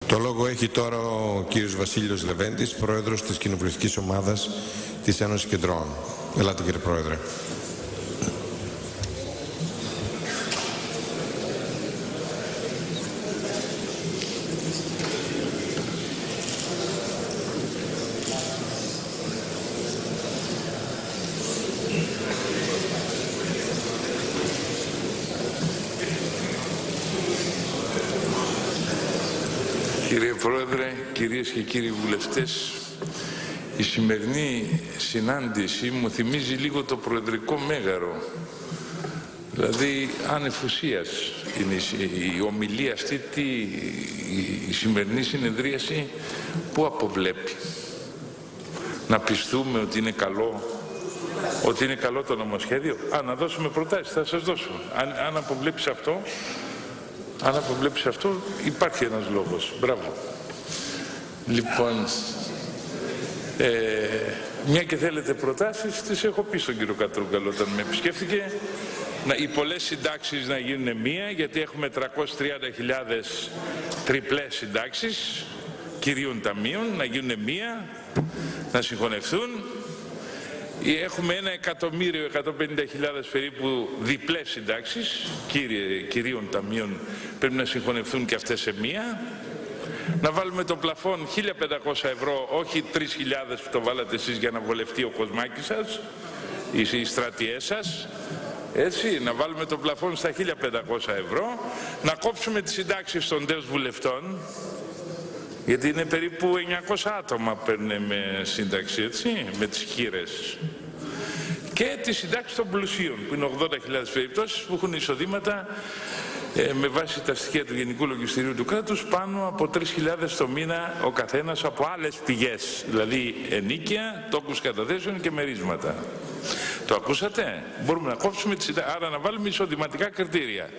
Το λόγο έχει τώρα ο κύριος Βασίλειος Λεβέντης, πρόεδρος της Κοινοβουλευτικής Ομάδας της Ένωσης Κεντρών. Ελάτε κύριε Πρόεδρε. Κύριε Πρόεδρε, κυρίες και κύριοι βουλευτές, η σημερινή συνάντηση μου θυμίζει λίγο το προεδρικό μέγαρο. Δηλαδή, άνευ ουσίας είναι η ομιλία αυτή, η σημερινή συνεδρίαση, που αποβλέπει. Να πιστούμε ότι είναι καλό, το νομοσχέδιο. Να δώσουμε προτάσεις, θα σας δώσω. Αν αποβλέψεις αυτό, υπάρχει ένας λόγος. Μπράβο. Λοιπόν, μια και θέλετε προτάσεις, τις έχω πει στον κύριο Κατρούγκαλο όταν με επισκέφθηκε. Οι πολλές συντάξεις να γίνουν μία, γιατί έχουμε 330.000 τριπλές συντάξεις κυρίων ταμείων, να γίνουν μία, να συγχωνευτούν. Έχουμε 1.150.000 περίπου διπλές συντάξεις κυρίων ταμείων, πρέπει να συγχωνευτούν και αυτές σε μία. Να βάλουμε το πλαφόν 1.500 ευρώ, όχι 3.000 που το βάλατε εσείς για να βολευτεί ο κοσμάκης σας, οι στρατιές σας. Έτσι, να βάλουμε το πλαφόν στα 1.500 ευρώ, να κόψουμε τις συντάξεις των τέος βουλευτών, γιατί είναι περίπου 900 άτομα παίρνουν με σύνταξη, έτσι, με τις χείρες. Και τις συντάξεις των πλουσίων, που είναι 80.000 περιπτώσεις που έχουν εισοδήματα με βάση τα στοιχεία του Γενικού Λογιστηρίου του κράτους πάνω από 3.000 το μήνα ο καθένας από άλλες πηγές, δηλαδή ενίκεια, τόκους καταθέσεων και μερίσματα. Το ακούσατε? Μπορούμε να κόψουμε τις συντάξεις, άρα να βάλουμε εισοδηματικά κριτήρια.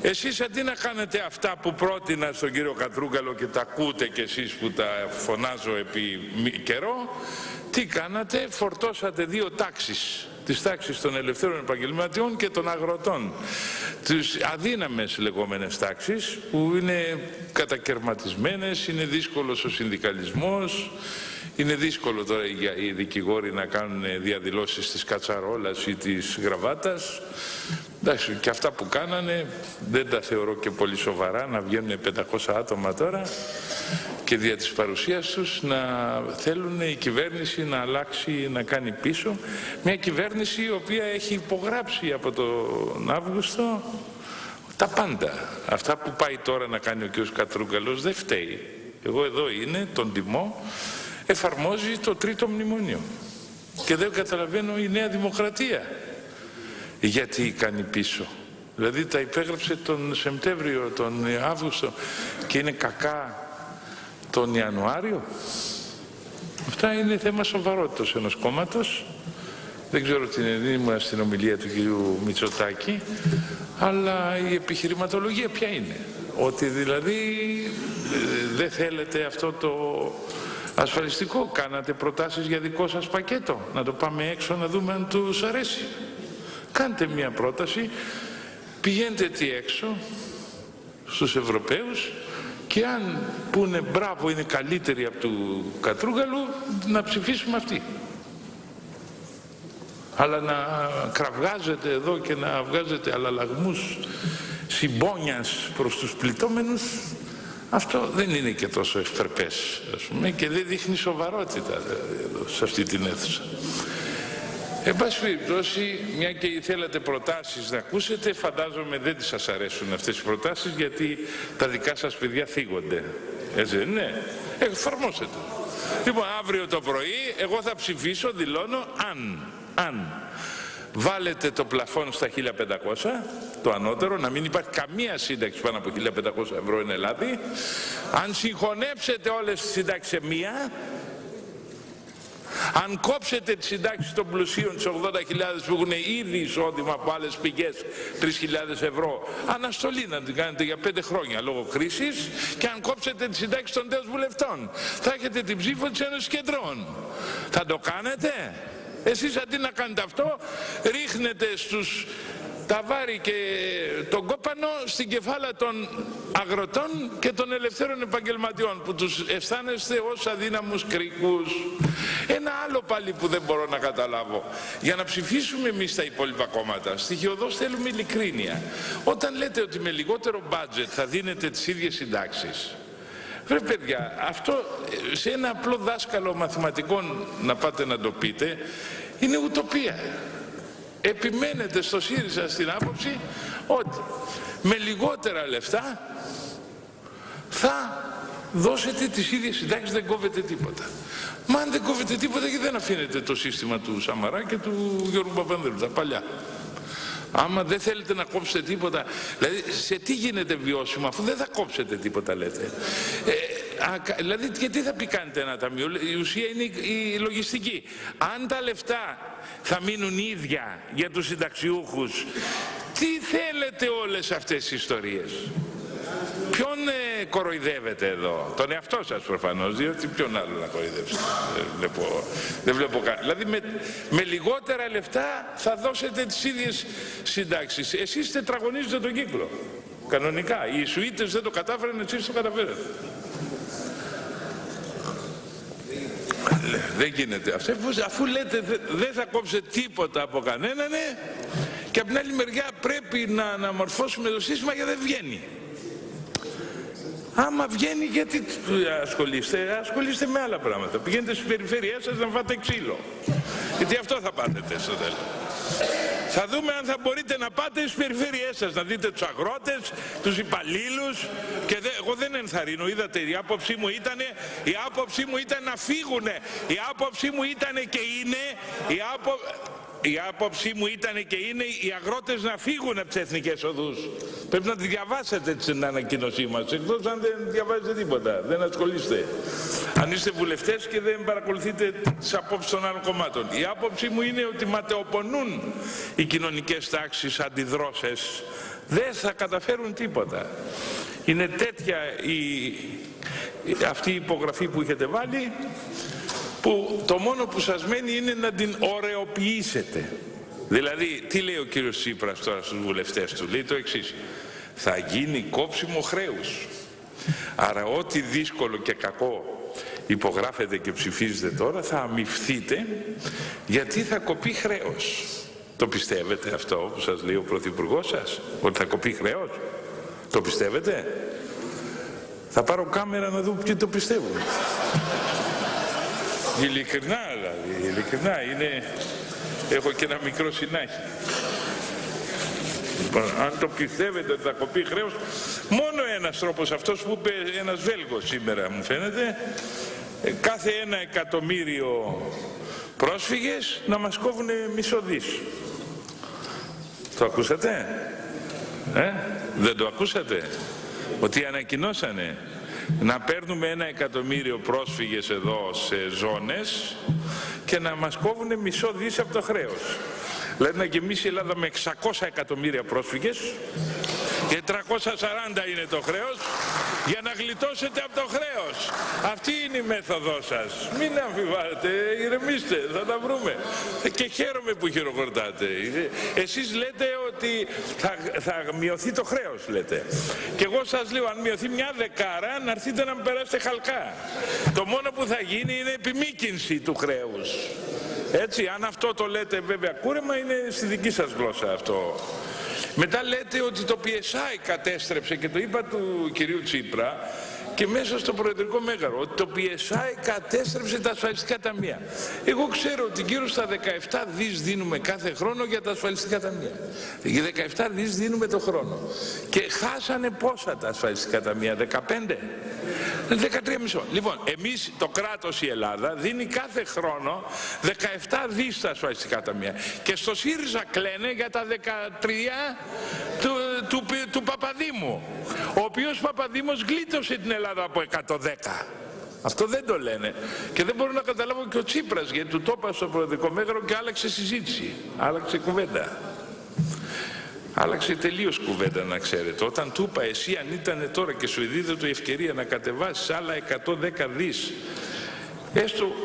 Εσείς αντί να κάνετε αυτά που πρότεινα στον κύριο Κατρούγκαλο και τα ακούτε κι εσείς που τα φωνάζω επί καιρό, τι κάνατε? Φορτώσατε δύο τάξεις, τις τάξεις των ελευθέρων επαγγελματιών και των αγροτών, τις αδύναμες λεγόμενες τάξεις που είναι κατακερματισμένες, είναι δύσκολος ο συνδικαλισμός, είναι δύσκολο τώρα οι δικηγόροι να κάνουν διαδηλώσεις της κατσαρόλας ή της γραβάτας. Εντάξει, και αυτά που κάνανε δεν τα θεωρώ και πολύ σοβαρά, να βγαίνουν 500 άτομα τώρα και δια της παρουσίας τους να θέλουν η κυβέρνηση να αλλάξει, να κάνει πίσω. Μια κυβέρνηση η οποία έχει υπογράψει από τον Αύγουστο τα πάντα. Αυτά που πάει τώρα να κάνει ο κ. Κατρούγκαλος δεν φταίει. Εγώ εδώ είναι, τον τιμώ, εφαρμόζει το τρίτο μνημόνιο. Και δεν καταλαβαίνω η Νέα Δημοκρατία γιατί κάνει πίσω. Δηλαδή τα υπέγραψε τον Σεπτέμβριο, τον Αύγουστο και είναι κακά τον Ιανουάριο. Αυτά είναι θέμα σοβαρότητας ενός κόμματος. Δεν ξέρω τι ήμουν στην ομιλία του κυρίου Μητσοτάκη, αλλά η επιχειρηματολογία ποια είναι? Ότι δηλαδή δεν θέλετε αυτό το ασφαλιστικό, κάνατε προτάσεις για δικό σας πακέτο, να το πάμε έξω να δούμε αν τους αρέσει. Κάντε μια πρόταση, πηγαίνετε τι έξω στους Ευρωπαίους και αν πούνε μπράβο είναι καλύτερη από του Κατρούγκαλου, να ψηφίσουμε αυτή. Αλλά να κραυγάζετε εδώ και να βγάζετε αλλαλαγμούς συμπόνιας προς τους πληττόμενους, αυτό δεν είναι και τόσο ευπρεπές, ας πούμε, και δεν δείχνει σοβαρότητα εδώ, σε αυτή την αίθουσα. Εν πάση περιπτώσει, μια και θέλατε προτάσεις να ακούσετε, φαντάζομαι δεν σας αρέσουν αυτές οι προτάσεις, γιατί τα δικά σας παιδιά θίγονται. Έτσι δεν είναι? Εφαρμόσετε. Λοιπόν, αύριο το πρωί εγώ θα ψηφίσω, δηλώνω, αν βάλετε το πλαφόν στα 1.500, το ανώτερο, να μην υπάρχει καμία σύνταξη πάνω από 1.500 ευρώ εν Ελλάδη, αν συγχωνεύσετε όλες τις συντάξεις σε μία, αν κόψετε τις συντάξεις των πλουσίων, τις 80.000 που έχουν ήδη εισόδημα από άλλες πηγές, 3.000 ευρώ, αναστολή να την κάνετε για 5 χρόνια λόγω κρίσης, και αν κόψετε τις συντάξεις των τέος βουλευτών, θα έχετε την ψήφο της Ένωσης Κεντρών. Θα το κάνετε? Εσείς αντί να κάνετε αυτό, ρίχνετε στους τα βάρη και τον κόπανο στην κεφάλα των αγροτών και των ελευθέρων επαγγελματιών που τους αισθάνεστε ως αδύναμους κρίκους. Ένα άλλο πάλι που δεν μπορώ να καταλάβω. Για να ψηφίσουμε εμείς τα υπόλοιπα κόμματα, στοιχειοδός θέλουμε ειλικρίνεια. Όταν λέτε ότι με λιγότερο μπάτζετ θα δίνετε τις ίδιες συντάξεις, βρε παιδιά, αυτό σε ένα απλό δάσκαλο μαθηματικών να πάτε να το πείτε, είναι ουτοπία. Επιμένετε στο ΣΥΡΙΖΑ στην άποψη ότι με λιγότερα λεφτά θα δώσετε τις ίδιες συντάξεις, δεν κόβετε τίποτα. Μα αν δεν κόβετε τίποτα, γιατί δεν αφήνετε το σύστημα του Σαμαρά και του Γιώργου Παπανδρέου, τα παλιά. Άμα δεν θέλετε να κόψετε τίποτα, δηλαδή σε τι γίνεται βιώσιμο αφού δεν θα κόψετε τίποτα, λέτε. Δηλαδή και τι θα πει κάνετε ένα ταμείο, η ουσία είναι η λογιστική. Αν τα λεφτά θα μείνουν ίδια για τους συνταξιούχους, τι θέλετε όλες αυτές τις ιστορίες? Ποιον κοροϊδεύετε εδώ? Τον εαυτό σας προφανώς, διότι ποιον άλλο να κοροϊδεύσετε? Δεν βλέπω κάτι. Δηλαδή με λιγότερα λεφτά θα δώσετε τις ίδιες συντάξεις. Εσείς τετραγωνίζετε τον κύκλο. Κανονικά. Οι Ιησουίτες δεν το κατάφεραν, εσείς το καταφέρατε. Δεν γίνεται. Αφού λέτε δεν θα κόψετε τίποτα από κανέναν, και από την άλλη μεριά πρέπει να αναμορφώσουμε το σύστημα γιατί δεν βγαίνει. Άμα βγαίνει, γιατί ασχολείστε με άλλα πράγματα. Πηγαίνετε στις περιφέρειές σας να φάτε ξύλο. Γιατί αυτό θα πάθετε στο τέλος. Θα δούμε αν θα μπορείτε να πάτε στις περιφέρειές σας, να δείτε τους αγρότες, τους υπαλλήλους. Και εγώ δεν ενθαρρύνω, είδατε, η άποψή μου ήταν να φύγουνε. Η άποψή μου ήταν και είναι, η άποψή μου ήταν και είναι οι αγρότες να φύγουν από τις εθνικές οδούς. Πρέπει να τη διαβάσετε την ανακοίνωσή μας, εκτός αν δεν διαβάζετε τίποτα, δεν ασχολείστε. Αν είστε βουλευτές και δεν παρακολουθείτε τις απόψεις των άλλων κομμάτων. Η άποψή μου είναι ότι ματαιοπονούν οι κοινωνικές τάξεις αντιδρόσες. Δεν θα καταφέρουν τίποτα. Είναι τέτοια αυτή η υπογραφή που έχετε βάλει, που το μόνο που σας μένει είναι να την ωρεοποιήσετε. Δηλαδή, τι λέει ο κύριος Τσίπρας τώρα στους βουλευτές του? Λέει το εξής: θα γίνει κόψιμο χρέους. Άρα ό,τι δύσκολο και κακό υπογράφετε και ψηφίζετε τώρα θα αμοιφθείτε, γιατί θα κοπεί χρέος. Το πιστεύετε αυτό που σας λέει ο Πρωθυπουργός σας, ότι θα κοπεί χρέος? Το πιστεύετε? Θα πάρω κάμερα να δω ποιοι το πιστεύουν. Ειλικρινά δηλαδή, ειλικρινά έχω και ένα μικρό συνάχη. Αν το πιστεύετε ότι θα κοπεί χρέος, μόνο ένας τρόπος, αυτός που είπε ένας Βέλγος σήμερα μου φαίνεται, κάθε 1 εκατομμύριο πρόσφυγες να μας κόβουν μισό δις. Το ακούσατε? Δεν το ακούσατε? Ότι ανακοινώσανε να παίρνουμε 1 εκατομμύριο πρόσφυγες εδώ σε ζώνες και να μας κόβουν μισό δις από το χρέος. Δηλαδή να γεμίσει η Ελλάδα με 600 εκατομμύρια πρόσφυγες και 340 είναι το χρέος, για να γλιτώσετε από το χρέος. Αυτή είναι η μέθοδός σας. Μην αμφιβάλλετε, ηρεμήστε, θα τα βρούμε. Και χαίρομαι που χειροκροτάτε. Εσείς λέτε ότι θα μειωθεί το χρέος, λέτε. Και εγώ σας λέω, αν μειωθεί μια δεκάρα, να έρθετε να με περάσετε χαλκά. Το μόνο που θα γίνει είναι επιμήκυνση του χρέους. Έτσι, αν αυτό το λέτε βέβαια κούρεμα, είναι στη δική σας γλώσσα αυτό. Μετά λέτε ότι το PSI κατέστρεψε, και το είπα του κυρίου Τσίπρα και μέσα στο προεδρικό μέγαρο, ότι το PSI κατέστρεψε τα ασφαλιστικά ταμεία. Εγώ ξέρω ότι γύρω στα 17 δις δίνουμε κάθε χρόνο για τα ασφαλιστικά ταμεία. Για 17 δις δίνουμε το χρόνο. Και χάσανε πόσα τα ασφαλιστικά ταμεία? 15? 13,5. Λοιπόν, εμείς, το κράτος, η Ελλάδα, δίνει κάθε χρόνο 17 δις στα ασφαλιστικά ταμεία. Και στο ΣΥΡΙΖΑ κλαίνε για τα 13 του Παπαδήμου, ο οποίος Παπαδήμος γλίτωσε την Ελλάδα από 110. Αυτό δεν το λένε. Και δεν μπορώ να καταλάβω και ο Τσίπρας, γιατί του το είπα στο προεδρικό μέγαρο και άλλαξε συζήτηση, άλλαξε κουβέντα. Άλλαξε τελείως κουβέντα, να ξέρετε. Όταν του είπα, εσύ αν ήταν τώρα και σου δίδεται η ευκαιρία να κατεβάσεις άλλα 110 δις, έστω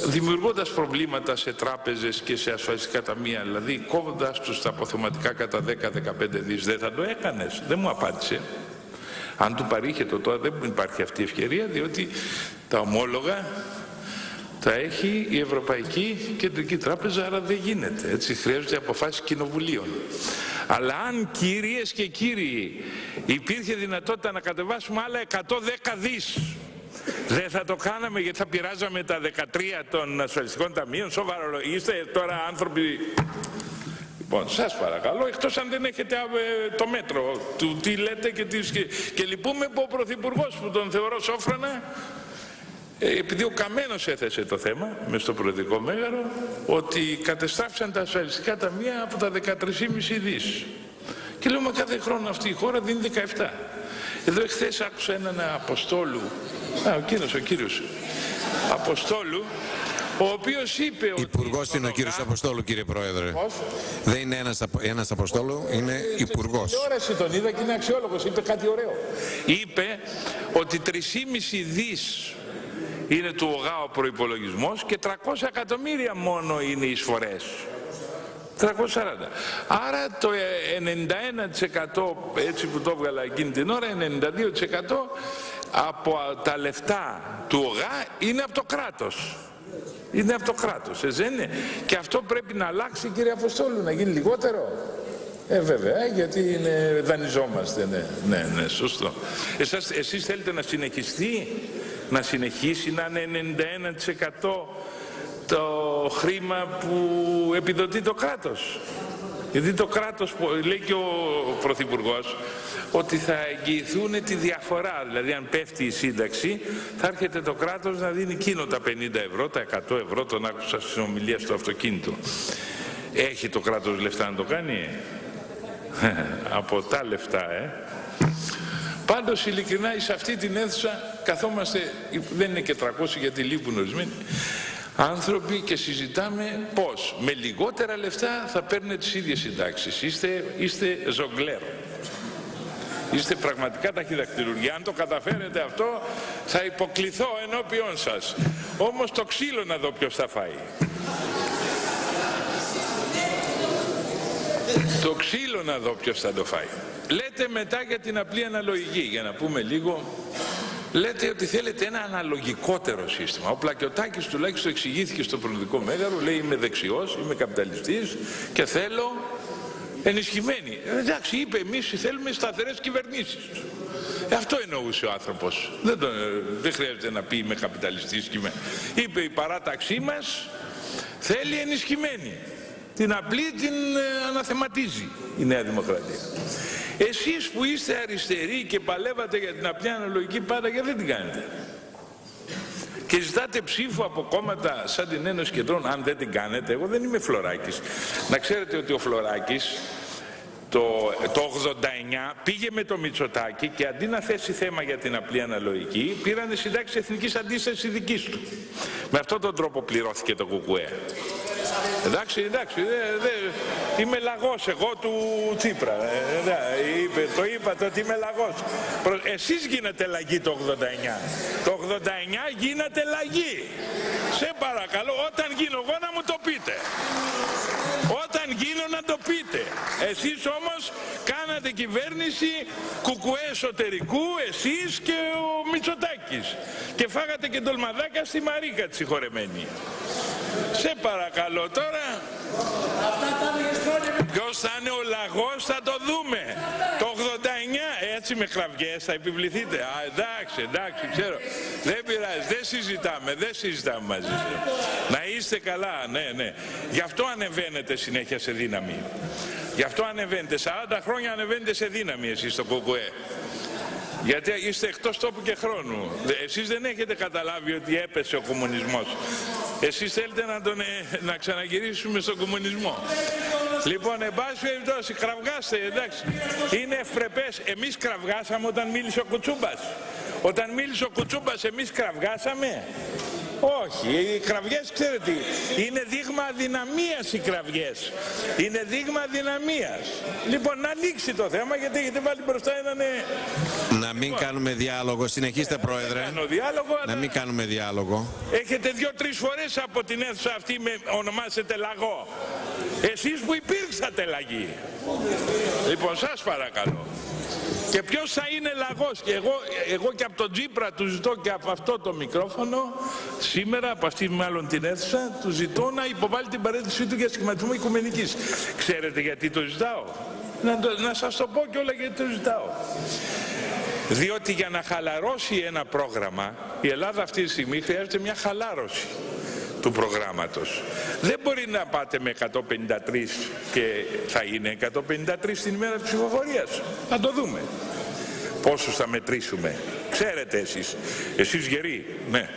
δημιουργώντας προβλήματα σε τράπεζες και σε ασφαλιστικά ταμεία, δηλαδή κόβοντας τους τα αποθεματικά κατά 10-15 δις, δεν θα το έκανες? Δεν μου απάντησε. Αν του παρήχεται τώρα, δεν υπάρχει αυτή η ευκαιρία, διότι τα ομόλογα τα έχει η Ευρωπαϊκή Κεντρική Τράπεζα, άρα δεν γίνεται. Έτσι χρειάζονται αποφάσεις κοινοβουλίων. Αλλά αν, κυρίες και κύριοι, υπήρχε δυνατότητα να κατεβάσουμε άλλα 110 δις, δεν θα το κάναμε, γιατί θα πειράζαμε τα 13 των ασφαλιστικών ταμείων? Σοβαρό, είστε τώρα άνθρωποι? Λοιπόν, σας παρακαλώ, εκτός αν δεν έχετε το μέτρο του τι λέτε και λυπούμε που ο Πρωθυπουργός, που τον θεωρώ σόφρανα, επειδή ο Καμένος έθεσε το θέμα μες στο Προεδρικό Μέγαρο, ότι κατεστράφησαν τα ασφαλιστικά ταμεία από τα 13,5 δις. Και λέω, μα κάθε χρόνο αυτή η χώρα δίνει 17. Εδώ εχθές άκουσα έναν Αποστόλου, ο κύριος Αποστόλου, ο οποίος είπε ότι... Υπουργός είναι ο κύριος Αποστόλου, κύριε Πρόεδρε. Πώς? Δεν είναι ένας Αποστόλου, είναι υπουργός. Στην τηλεόραση τον είδα και είναι αξιόλογος, είπε κάτι ωραίο. Είπε ότι 3,5 δις είναι του ΟΓΑ ο προϋπολογισμός και 300 εκατομμύρια μόνο είναι οι εισφορές. 340. Άρα το 91%, έτσι που το έβγαλα εκείνη την ώρα, 92% από τα λεφτά του ΟΓΑ είναι από το κράτος. Είναι από το κράτος, δεν είναι? Και αυτό πρέπει να αλλάξει, κύριε Αποστόλου, να γίνει λιγότερο. Βέβαια, γιατί δανειζόμαστε. Ναι, σωστό. Εσείς θέλετε να συνεχιστεί, να συνεχίσει να είναι 91% το χρήμα που επιδοτεί το κράτος? Γιατί το κράτος, λέει και ο Πρωθυπουργός, ότι θα εγγυηθούν τη διαφορά. Δηλαδή αν πέφτει η σύνταξη, θα έρχεται το κράτος να δίνει εκείνο τα 50 ευρώ, τα 100 ευρώ, τον άκουσα στην ομιλία στο αυτοκίνητο. Έχει το κράτος λεφτά να το κάνει? Από τα λεφτά, Πάντως, ειλικρινά, σε αυτή την αίθουσα καθόμαστε, δεν είναι και 300 γιατί λείπουν ορισμένοι άνθρωποι, και συζητάμε πώς με λιγότερα λεφτά θα παίρνουν τις ίδιες συντάξεις. Είστε ζογκλέρ. Είστε πραγματικά ταχυδακτηλουργοί. Αν το καταφέρετε αυτό, θα υποκληθώ ενώπιον σας. Όμως το ξύλο να δω ποιος θα φάει. Το ξύλο να δω ποιος θα το φάει. Λέτε μετά για την απλή αναλογική, για να πούμε λίγο. Λέτε ότι θέλετε ένα αναλογικότερο σύστημα. Ο Πλακιωτάκης τουλάχιστον εξηγήθηκε στο Προεδρικό Μέγαρο, λέει, είμαι δεξιός, είμαι καπιταλιστής και θέλω ενισχυμένη. Εντάξει, είπε, εμείς θέλουμε σταθερές κυβερνήσεις. Αυτό εννοούσε ο άνθρωπος. Δεν χρειάζεται να πει είμαι καπιταλιστής. Είπε η παράταξή μας θέλει ενισχυμένη. Την απλή την αναθεματίζει η Νέα Δημοκρατία. Εσείς που είστε αριστεροί και παλεύατε για την απλή αναλογική πάντα, γιατί δεν την κάνετε? Και ζητάτε ψήφο από κόμματα σαν την Ένωση Κεντρών, αν δεν την κάνετε. Εγώ δεν είμαι Φλωράκης. Να ξέρετε ότι ο Φλωράκης το 89 πήγε με το Μητσοτάκη και αντί να θέσει θέμα για την απλή αναλογική, πήρανε συντάξεις εθνικής αντίστασης δικής του. Με αυτόν τον τρόπο πληρώθηκε το ΚΚΕ. Εντάξει, είμαι λαγός εγώ του Τσίπρα. Το είπατε ότι είμαι λαγός. Εσείς γίνατε λαγοί το 89. Το 89 γίνατε λαγοί. Σε παρακαλώ, όταν γίνω εγώ να μου το πείτε. Όταν γίνω να το πείτε. Εσείς όμως κάνατε κυβέρνηση κουκουέ εσωτερικού, εσείς και ο Μητσοτάκης. Και φάγατε και ντολμαδάκια στη Μαρίκα τη συγχωρεμένη. Σε παρακαλώ τώρα. Ποιος θα είναι ο λαγός θα το δούμε. Το 89 έτσι με κραυγές θα επιβληθείτε? Εντάξει, ξέρω. Δεν πειράζει, δεν συζητάμε μαζί σας. Να είστε καλά, ναι. Γι' αυτό ανεβαίνετε συνέχεια σε δύναμη. Γι' αυτό ανεβαίνετε, 40 χρόνια ανεβαίνετε σε δύναμη εσείς στο ΚΚΕ. Γιατί είστε εκτός τόπου και χρόνου. Εσείς δεν έχετε καταλάβει ότι έπεσε ο κομμουνισμός. Εσείς θέλετε να ξαναγυρίσουμε στον κομμουνισμό. Λοιπόν, εν πάση περιπτώσει, κραυγάστε, εντάξει. Είναι ευπρεπές. Εμείς κραυγάσαμε όταν μίλησε ο Κουτσούμπας. Όταν μίλησε ο Κουτσούμπας, εμείς κραυγάσαμε. Όχι, οι κραυγές ξέρετε, είναι δείγμα αδυναμίας οι κραυγές. Είναι δείγμα αδυναμίας. Λοιπόν, να ανοίξει το θέμα, γιατί έχετε βάλει μπροστά έναν... Να μην κάνουμε διάλογο. Συνεχίστε, Πρόεδρε. Να μην κάνουμε διάλογο. Έχετε 2-3 φορές από την αίθουσα αυτή με ονομάσετε λαγό. Εσείς που υπήρξατε λαγοί. Λοιπόν, σας παρακαλώ. Και ποιος θα είναι λαγός? Και εγώ και από τον Τσίπρα του ζητώ, και από αυτό το μικρόφωνο σήμερα, από αυτή μάλλον την αίθουσα, του ζητώ να υποβάλει την παρέτησή του για σχηματισμό οικουμενικής. Ξέρετε γιατί το ζητάω? Να σας το πω κιόλα γιατί το ζητάω. Διότι για να χαλαρώσει ένα πρόγραμμα, η Ελλάδα αυτή τη στιγμή χρειάζεται μια χαλάρωση του προγράμματος. Δεν μπορεί να πάτε με 153 και θα είναι 153 την ημέρα της ψηφοφορίας. Θα το δούμε. Πόσους θα μετρήσουμε? Ξέρετε εσείς γεροί, ναι.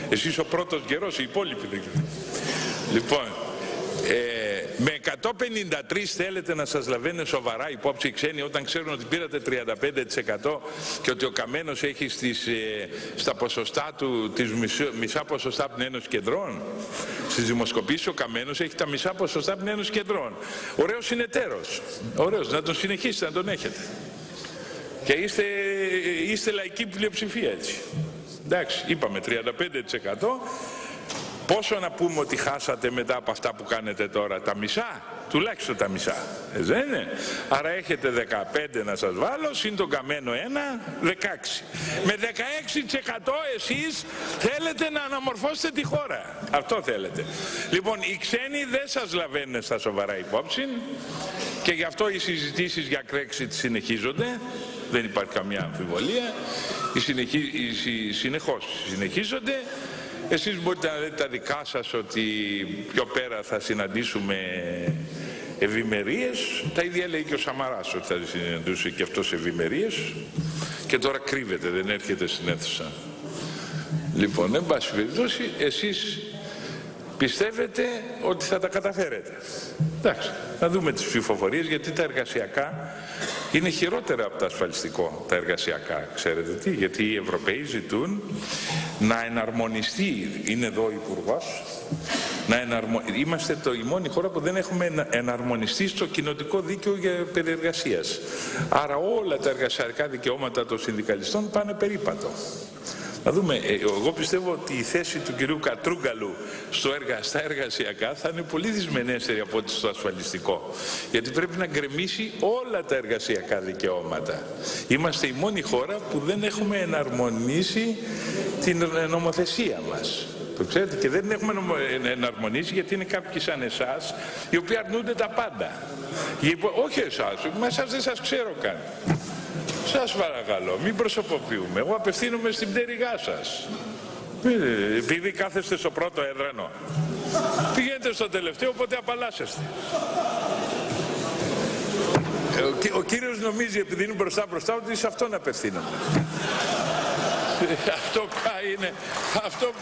Εσείς ο πρώτος γερός, οι υπόλοιποι δεν ξέρουν. Λοιπόν, με 153 θέλετε να σας λαβαίνουν σοβαρά υπόψη οι ξένοι όταν ξέρουν ότι πήρατε 35% και ότι ο Καμένος έχει στα ποσοστά του τις μισά ποσοστά από την Ένωση Κεντρών? Στις δημοσκοπήσεις ο Καμένος έχει τα μισά ποσοστά από την Ένωση Κεντρών. Ωραίος συνεταίρος. Ωραίος, να τον συνεχίσετε, να τον έχετε. Και είστε λαϊκή πλειοψηφία έτσι. Εντάξει, είπαμε 35%. Πόσο να πούμε ότι χάσατε μετά από αυτά που κάνετε τώρα? Τα μισά, τουλάχιστον τα μισά. Δεν είναι? Άρα έχετε 15 να σας βάλω, συν τον Καμένο 1, 16. Με 16% εσείς θέλετε να αναμορφώσετε τη χώρα. Αυτό θέλετε. Λοιπόν, οι ξένοι δεν σας λαβαίνουν στα σοβαρά υπόψη και γι' αυτό οι συζητήσεις για Brexit συνεχίζονται. Δεν υπάρχει καμιά αμφιβολία. Συνεχώς συνεχίζονται. Εσείς μπορείτε να λέτε τα δικά σας ότι πιο πέρα θα συναντήσουμε ευημερίες. Τα ίδια λέει και ο Σαμαράς ότι θα συναντούσε και αυτός ευημερίες. Και τώρα κρύβεται, δεν έρχεται στην αίθουσα. Λοιπόν, εν πάση περιπτώσει, εσείς πιστεύετε ότι θα τα καταφέρετε. Εντάξει, να δούμε τις ψηφοφορίες, γιατί τα εργασιακά είναι χειρότερα από το ασφαλιστικό, τα εργασιακά. Ξέρετε τι? Γιατί οι Ευρωπαίοι ζητούν να εναρμονιστεί, είναι εδώ ο Υπουργός, είμαστε η μόνη χώρα που δεν έχουμε εναρμονιστεί στο κοινοτικό δίκαιο για περιεργασίας. Άρα όλα τα εργασιακά δικαιώματα των συνδικαλιστών πάνε περίπατο. Να δούμε, εγώ πιστεύω ότι η θέση του κυρίου Κατρούγκαλου στα εργασιακά θα είναι πολύ δυσμενέστερη από ό,τι στο ασφαλιστικό. Γιατί πρέπει να γκρεμίσει όλα τα εργασιακά δικαιώματα. Είμαστε η μόνη χώρα που δεν έχουμε εναρμονίσει την νομοθεσία μας. Το ξέρετε, και δεν έχουμε εναρμονίσει γιατί είναι κάποιοι σαν εσάς οι οποίοι αρνούνται τα πάντα. Όχι εσάς, μα εσάς δεν σας ξέρω καν. Σας παρακαλώ, μην προσωποποιούμε. Εγώ απευθύνομαι στην πτέρυγά σας. Επειδή κάθεστε στο πρώτο έδρανο. Πηγαίνετε στο τελευταίο, οπότε απαλλάσσεστε. Ο κύριος νομίζει, επειδή είναι μπροστά ότι σε αυτόν απευθύνομαι. Αυτό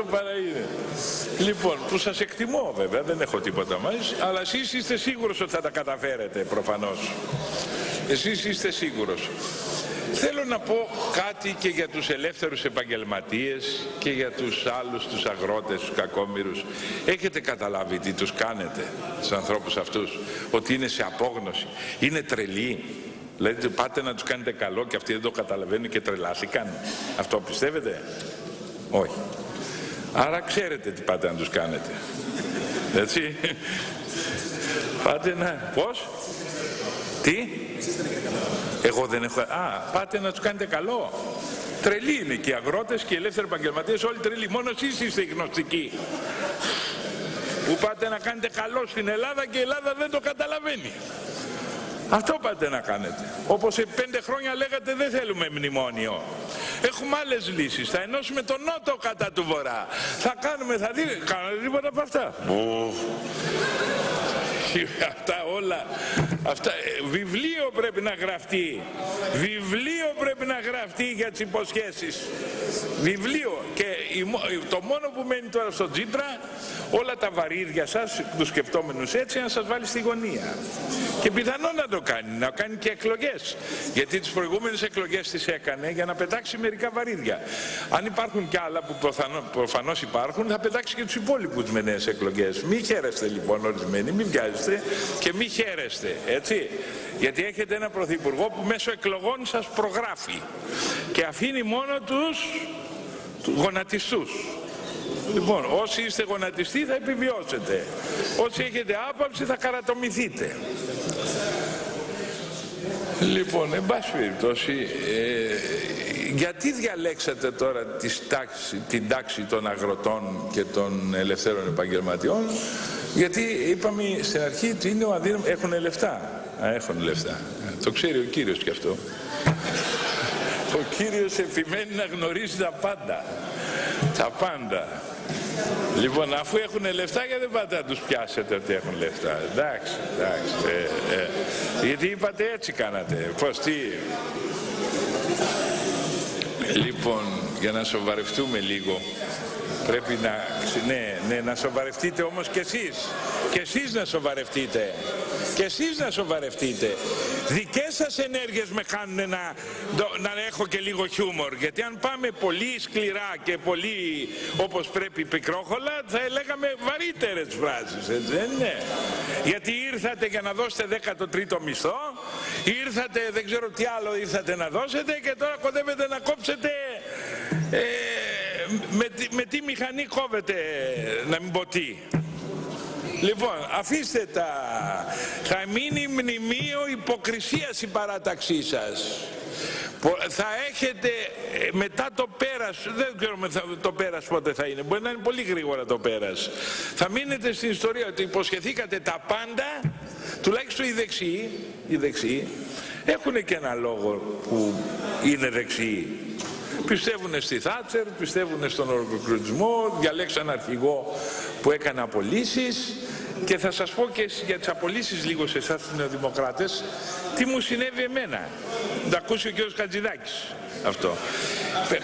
παρά είναι. Λοιπόν, που σας εκτιμώ βέβαια, δεν έχω τίποτα μαζί, αλλά εσείς είστε σίγουρος ότι θα τα καταφέρετε, προφανώς. Εσείς είστε σίγουρος. Θέλω να πω κάτι και για τους ελεύθερους επαγγελματίες και για τους άλλους, τους αγρότες, τους κακόμοιρους. Έχετε καταλάβει τι τους κάνετε, τους ανθρώπους αυτούς? Ότι είναι σε απόγνωση, είναι τρελοί. Δηλαδή πάτε να τους κάνετε καλό και αυτοί δεν το καταλαβαίνουν και τρελάθηκαν. Αυτό πιστεύετε? Όχι. Άρα ξέρετε τι πάτε να τους κάνετε. Έτσι. Πάτε να... Πώς? Τι? Εγώ δεν έχω... πάτε να τους κάνετε καλό. Τρελοί είναι και οι αγρότες και οι ελεύθεροι επαγγελματίες, όλοι τρελοί. Μόνο εσείς είστε οι γνωστικοί. Που πάτε να κάνετε καλό στην Ελλάδα και η Ελλάδα δεν το καταλαβαίνει. Αυτό πάτε να κάνετε. Όπως σε 5 χρόνια λέγατε δεν θέλουμε μνημόνιο. Έχουμε άλλες λύσεις. Θα ενώσουμε τον Νότο κατά του Βορρά. Θα κάνουμε, θα δείτε, κάνετε τίποτα από αυτά. Όχι, αυτά όλα, αυτά, βιβλίο πρέπει να γραφτεί. Βιβλίο πρέπει να γραφτεί για τις υποσχέσεις. Βιβλίο. Και το μόνο που μένει τώρα στο Τσίπρα, όλα τα βαρύδια σας, τους σκεπτόμενους έτσι, να σας βάλει στη γωνία. Και πιθανόν να το κάνει, να κάνει και εκλογές. Γιατί τις προηγούμενες εκλογές τις έκανε για να πετάξει μερικά βαρύδια. Αν υπάρχουν κι άλλα που προφανώς υπάρχουν, θα πετάξει και τους υπόλοιπους με νέες εκλογές. Μην χαίρεστε λοιπόν ορισμένοι, μην βιάζεστε και μην χαίρεστε, έτσι. Γιατί έχετε ένα πρωθυπουργό που μέσω εκλογών σας προγράφει και αφήνει μόνο τους γονατιστούς. Λοιπόν, όσοι είστε γονατιστοί θα επιβιώσετε. Όσοι έχετε άποψη θα καρατομηθείτε. Λοιπόν, εν πάση περιπτώσει, γιατί διαλέξατε τώρα την τάξη των αγροτών και των ελευθέρων επαγγελματιών? Γιατί είπαμε στην αρχή ότι είναι ο αδύναμος, έχουν λεφτά. Έχουν λεφτά. Το ξέρει ο κύριος κι αυτό. Ο κύριος επιμένει να γνωρίζει τα πάντα. Τα πάντα. Λοιπόν, αφού έχουν λεφτά, γιατί δεν πάτε να τους πιάσετε ότι έχουν λεφτά? Εντάξει, εντάξει. Γιατί είπατε έτσι κάνατε. Πώς, τι? Λοιπόν, για να σοβαρευτούμε λίγο, πρέπει να... Ναι, να σοβαρευτείτε όμως κι εσείς. Και εσείς να σοβαρευτείτε. Και εσείς να σοβαρευτείτε. Δικές σας ενέργειες με κάνουν να έχω και λίγο χιούμορ. Γιατί αν πάμε πολύ σκληρά και πολύ όπως πρέπει πικρόχολα, θα λέγαμε βαρύτερες φράσεις, έτσι δεν είναι? Γιατί ήρθατε για να δώσετε 13ο μισθό, ήρθατε δεν ξέρω τι άλλο ήρθατε να δώσετε και τώρα κοντεύετε να κόψετε... με τι μηχανή κόβετε, να μην πω τι. Λοιπόν, αφήστε τα. Θα μείνει μνημείο υποκρισίας η παράταξή σας. Θα έχετε μετά το πέρας, δεν ξέρουμε το πέρας πότε θα είναι, μπορεί να είναι πολύ γρήγορα το πέρας. Θα μείνετε στην ιστορία ότι υποσχεθήκατε τα πάντα, τουλάχιστον οι δεξιοί έχουν και ένα λόγο που είναι δεξιοί. Πιστεύουν στη Θάτσερ, πιστεύουν στον ολοκληρωτισμό, διαλέξαν αρχηγό που έκανε απολύσεις. Και θα σας πω και για τις απολύσεις λίγο σε εσάς τους νεοδημοκράτες, τι μου συνέβη εμένα. Θα ακούσει ο κ. Χατζηδάκης αυτό.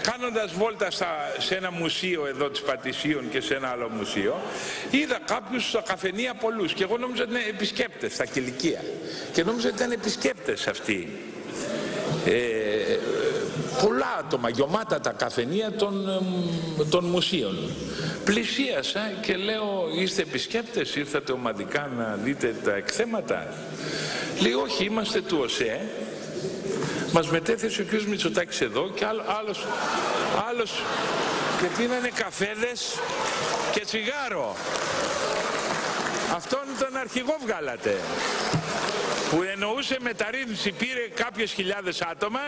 Κάνοντας βόλτα σε ένα μουσείο εδώ της Πατησίων και σε ένα άλλο μουσείο, είδα κάποιους στα καφενεία πολλούς και εγώ νόμιζα ότι είναι επισκέπτες στα Κιλικία. Και νόμιζα ότι ήταν επισκέπτες αυτοί. Πολλά άτομα, γεμάτα τα καφενεία των μουσείων. Πλησίασα και λέω, είστε επισκέπτες, ήρθατε ομαδικά να δείτε τα εκθέματα? Λέει, όχι, είμαστε του ΟΣΕ. Μας μετέθεσε ο κ. Μητσοτάκης εδώ και άλλος και πίνανε καφέδες και τσιγάρο. Αυτόν τον αρχηγό βγάλατε, που εννοούσε μεταρρύθμιση, πήρε κάποιες χιλιάδες άτομα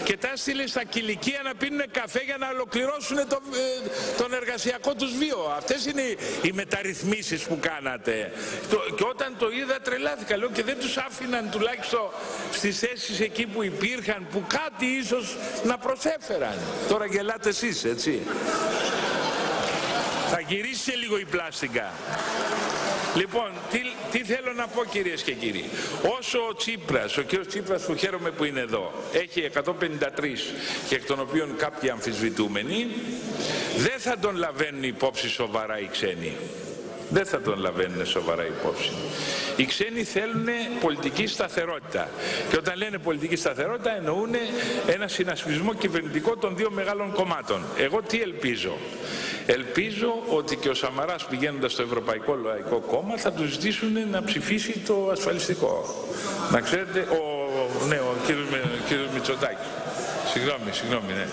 και τα έστειλε στα Κιλικία να πίνουν καφέ για να ολοκληρώσουν τον εργασιακό τους βίο. Αυτές είναι οι μεταρρυθμίσεις που κάνατε. Και όταν το είδα τρελάθηκα, λέω, και δεν τους άφηναν τουλάχιστον στις θέσεις εκεί που υπήρχαν, που κάτι ίσως να προσέφεραν. Τώρα γελάτε εσείς, έτσι. Θα γυρίσει λίγο η πλάστικα. Λοιπόν, τι θέλω να πω, κυρίες και κύριοι. Όσο ο Τσίπρας, ο κύριος Τσίπρας που χαίρομαι που είναι εδώ, έχει 153 και εκ των οποίων κάποιοι αμφισβητούμενοι, δεν θα τον λαβαίνουν υπόψη σοβαρά οι ξένοι. Δεν θα τον λαβαίνουν σοβαρά υπόψη. Οι ξένοι θέλουν πολιτική σταθερότητα. Και όταν λένε πολιτική σταθερότητα εννοούν ένα συνασπισμό κυβερνητικό των δύο μεγάλων κομμάτων. Εγώ τι ελπίζω? Ελπίζω ότι και ο Σαμαράς πηγαίνοντας στο Ευρωπαϊκό Λαϊκό Κόμμα θα του ζητήσουν να ψηφίσει το ασφαλιστικό. Να ξέρετε, ο κύριος Μητσοτάκης. Συγγνώμη, ναι.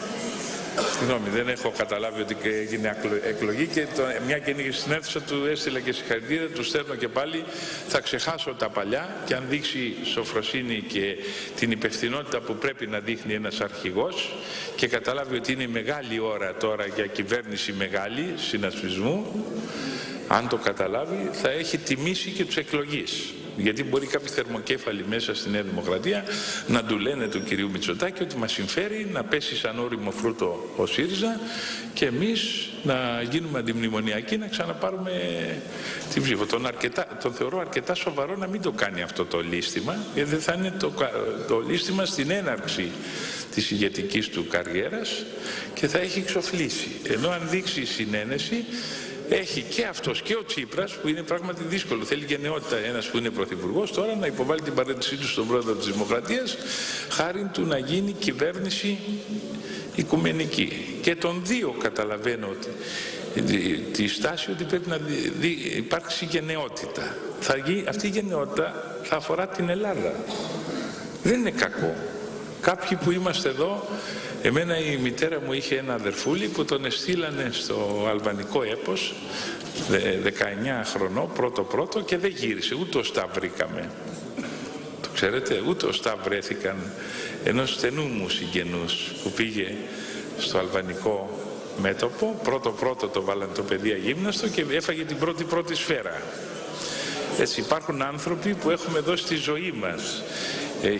Συγγνώμη, δεν έχω καταλάβει ότι έγινε εκλογή και μια και είναι στην αίθουσα του έστειλα και συγχαρητήρια, του στέλνω και πάλι. Θα ξεχάσω τα παλιά και αν δείξει σοφροσύνη και την υπευθυνότητα που πρέπει να δείχνει ένας αρχηγός και καταλάβει ότι είναι μεγάλη ώρα τώρα για κυβέρνηση μεγάλη συνασπισμού, αν το καταλάβει θα έχει τιμήσει και τους εκλογείς. Γιατί μπορεί κάποιοι θερμοκέφαλοι μέσα στη Νέα Δημοκρατία να του λένε του κυρίου Μητσοτάκη ότι μας συμφέρει να πέσει σαν όριμο φρούτο ο ΣΥΡΙΖΑ και εμείς να γίνουμε αντιμνημονιακοί, να ξαναπάρουμε την ψήφο. Τον θεωρώ αρκετά σοβαρό να μην το κάνει αυτό το λίστημα, γιατί δεν θα είναι το λίστημα στην έναρξη της ηγετικής του καριέρας και θα έχει εξοφλήσει. Ενώ αν δείξει συνένεση, έχει και αυτός και ο Τσίπρας, που είναι πράγματι δύσκολο, θέλει γενναιότητα ένας που είναι πρωθυπουργός, τώρα να υποβάλει την παρέτησή του στον πρόεδρο της Δημοκρατίας, χάρη του να γίνει κυβέρνηση οικουμενική. Και των δύο καταλαβαίνω ότι τη στάση ότι πρέπει να υπάρξει γενναιότητα. Αυτή η γενναιότητα θα αφορά την Ελλάδα. Δεν είναι κακό. Κάποιοι που είμαστε εδώ, εμένα η μητέρα μου είχε ένα αδερφούλη που τον εστήλανε στο αλβανικό έπος, 19 χρονών, πρώτο και δεν γύρισε, ούτε ως τα βρήκαμε. Το ξέρετε, ούτε ως τα βρέθηκαν ενός στενού μου συγγενούς που πήγε στο αλβανικό μέτωπο, πρώτο το βάλαν το παιδί αγύμναστο και έφαγε την πρώτη σφαίρα. Έτσι, υπάρχουν άνθρωποι που έχουμε δώσει τη ζωή μας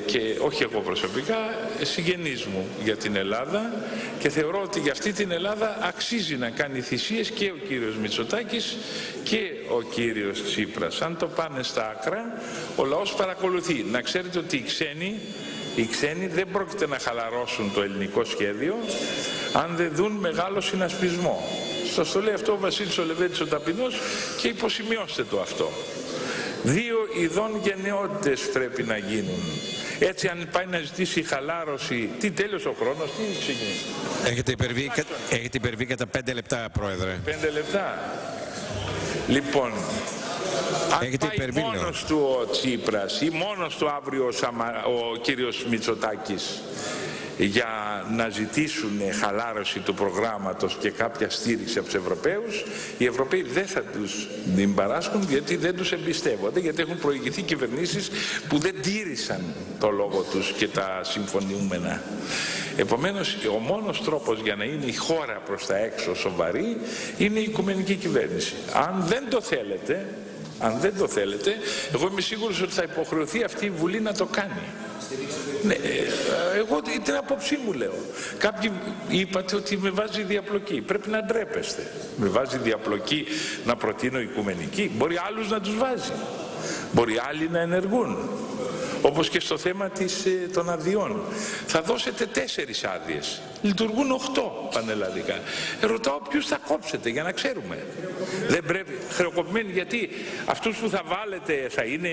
και όχι εγώ προσωπικά, συγγενείς μου για την Ελλάδα, και θεωρώ ότι για αυτή την Ελλάδα αξίζει να κάνει θυσίες και ο κύριος Μητσοτάκης και ο κύριος Τσίπρας. Αν το πάνε στα άκρα, ο λαός παρακολουθεί. Να ξέρετε ότι οι ξένοι δεν πρόκειται να χαλαρώσουν το ελληνικό σχέδιο αν δεν δουν μεγάλο συνασπισμό. Σας το λέει αυτό ο Βασίλης ο Λεβέντης ο Ταπεινός και υποσημειώστε το αυτό. Δύο ειδών γενναιότητες πρέπει να γίνουν. Έτσι αν πάει να ζητήσει χαλάρωση, τι τέλος ο χρόνος, τι ξεκινήσει. Έχετε υπερβεί κατά 5 λεπτά, Πρόεδρε. 5 λεπτά. Λοιπόν, αν πάει μόνος του ο Τσίπρας ή μόνος του αύριο ο κύριος Μητσοτάκης για να ζητήσουν χαλάρωση του προγράμματος και κάποια στήριξη από τους Ευρωπαίους, οι Ευρωπαίοι δεν θα τους την παράσχουν, γιατί δεν τους εμπιστεύονται, γιατί έχουν προηγηθεί κυβερνήσεις που δεν τήρησαν το λόγο τους και τα συμφωνούμενα. Επομένως, ο μόνος τρόπος για να είναι η χώρα προς τα έξω σοβαρή είναι η οικουμενική κυβέρνηση. Αν δεν το θέλετε, εγώ είμαι σίγουρος ότι θα υποχρεωθεί αυτή η Βουλή να το κάνει. Ναι, εγώ την απόψη μου λέω. Κάποιοι είπατε ότι με βάζει διαπλοκή. Πρέπει να ντρέπεστε. Με βάζει διαπλοκή να προτείνω οικουμενική. Μπορεί άλλους να τους βάζει. Μπορεί άλλοι να ενεργούν. Όπως και στο θέμα των αδειών. Θα δώσετε 4 άδειες. Λειτουργούν 8 πανελλαδικά. Ρωτάω ποιους θα κόψετε για να ξέρουμε. Δεν πρέπει. Χρεοκοπημένοι, γιατί αυτούς που θα βάλετε θα είναι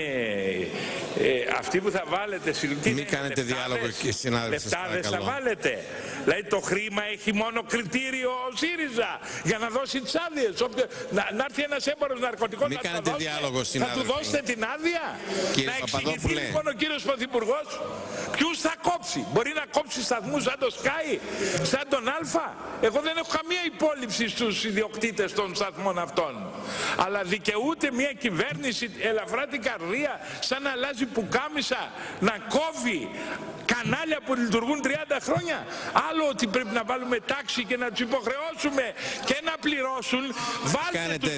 αυτοί που θα βάλετε. Μην κάνετε διάλογο και συνάδελφοι. Λεφτάδες θα βάλετε. Δηλαδή το χρήμα έχει μόνο κριτήριο ο ΣΥΡΙΖΑ για να δώσει τις άδειες. Να έρθει ένας έμπορος ναρκωτικών να του δώσει, θα του δώσετε την άδεια. Κύριε να εξηγηθεί λοιπόν ο κύριος Πρωθυπουργός ποιους θα κόψει. Μπορεί να κόψει σταθμούς σαν το Sky, σαν τον Αλφα. Εγώ δεν έχω καμία υπόλοιψη στους ιδιοκτήτες των σταθμών αυτών. Αλλά δικαιούται μια κυβέρνηση ελαφρά την καρδία, σαν να αλλάζει πουκάμισα, να κόβει κανάλια που λειτουργούν 30 χρόνια. Άλλο ότι πρέπει να βάλουμε τάξη και να τους υποχρεώσουμε και να πληρώσουν. Βάλτε τους,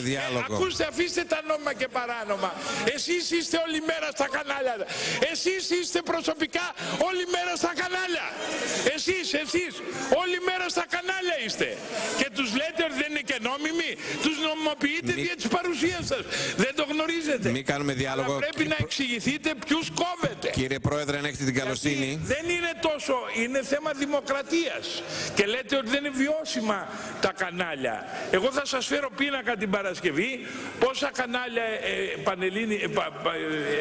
ακούστε, αφήστε τα νόμιμα και παράνομα. Εσείς είστε όλη μέρα στα κανάλια. Εσείς είστε προσωπικά όλη μέρα στα κανάλια. Εσείς όλη μέρα στα κανάλια είστε. Και τους λέτε ότι δεν είναι και νόμιμοι. Τους νομιμοποιείτε δια της παρουσίας σας. Δεν το γνωρίζετε. Μην κάνουμε διάλογο. Αλλά πρέπει να εξηγηθείτε ποιους κόβετε. Κύριε Πρόεδρε, αν έχετε την καλοσύνη. Δεν είναι τόσο, είναι θέμα δημοκρατίας. Και λέτε ότι δεν είναι βιώσιμα τα κανάλια. Εγώ θα σας φέρω πίνακα την Παρασκευή πόσα κανάλια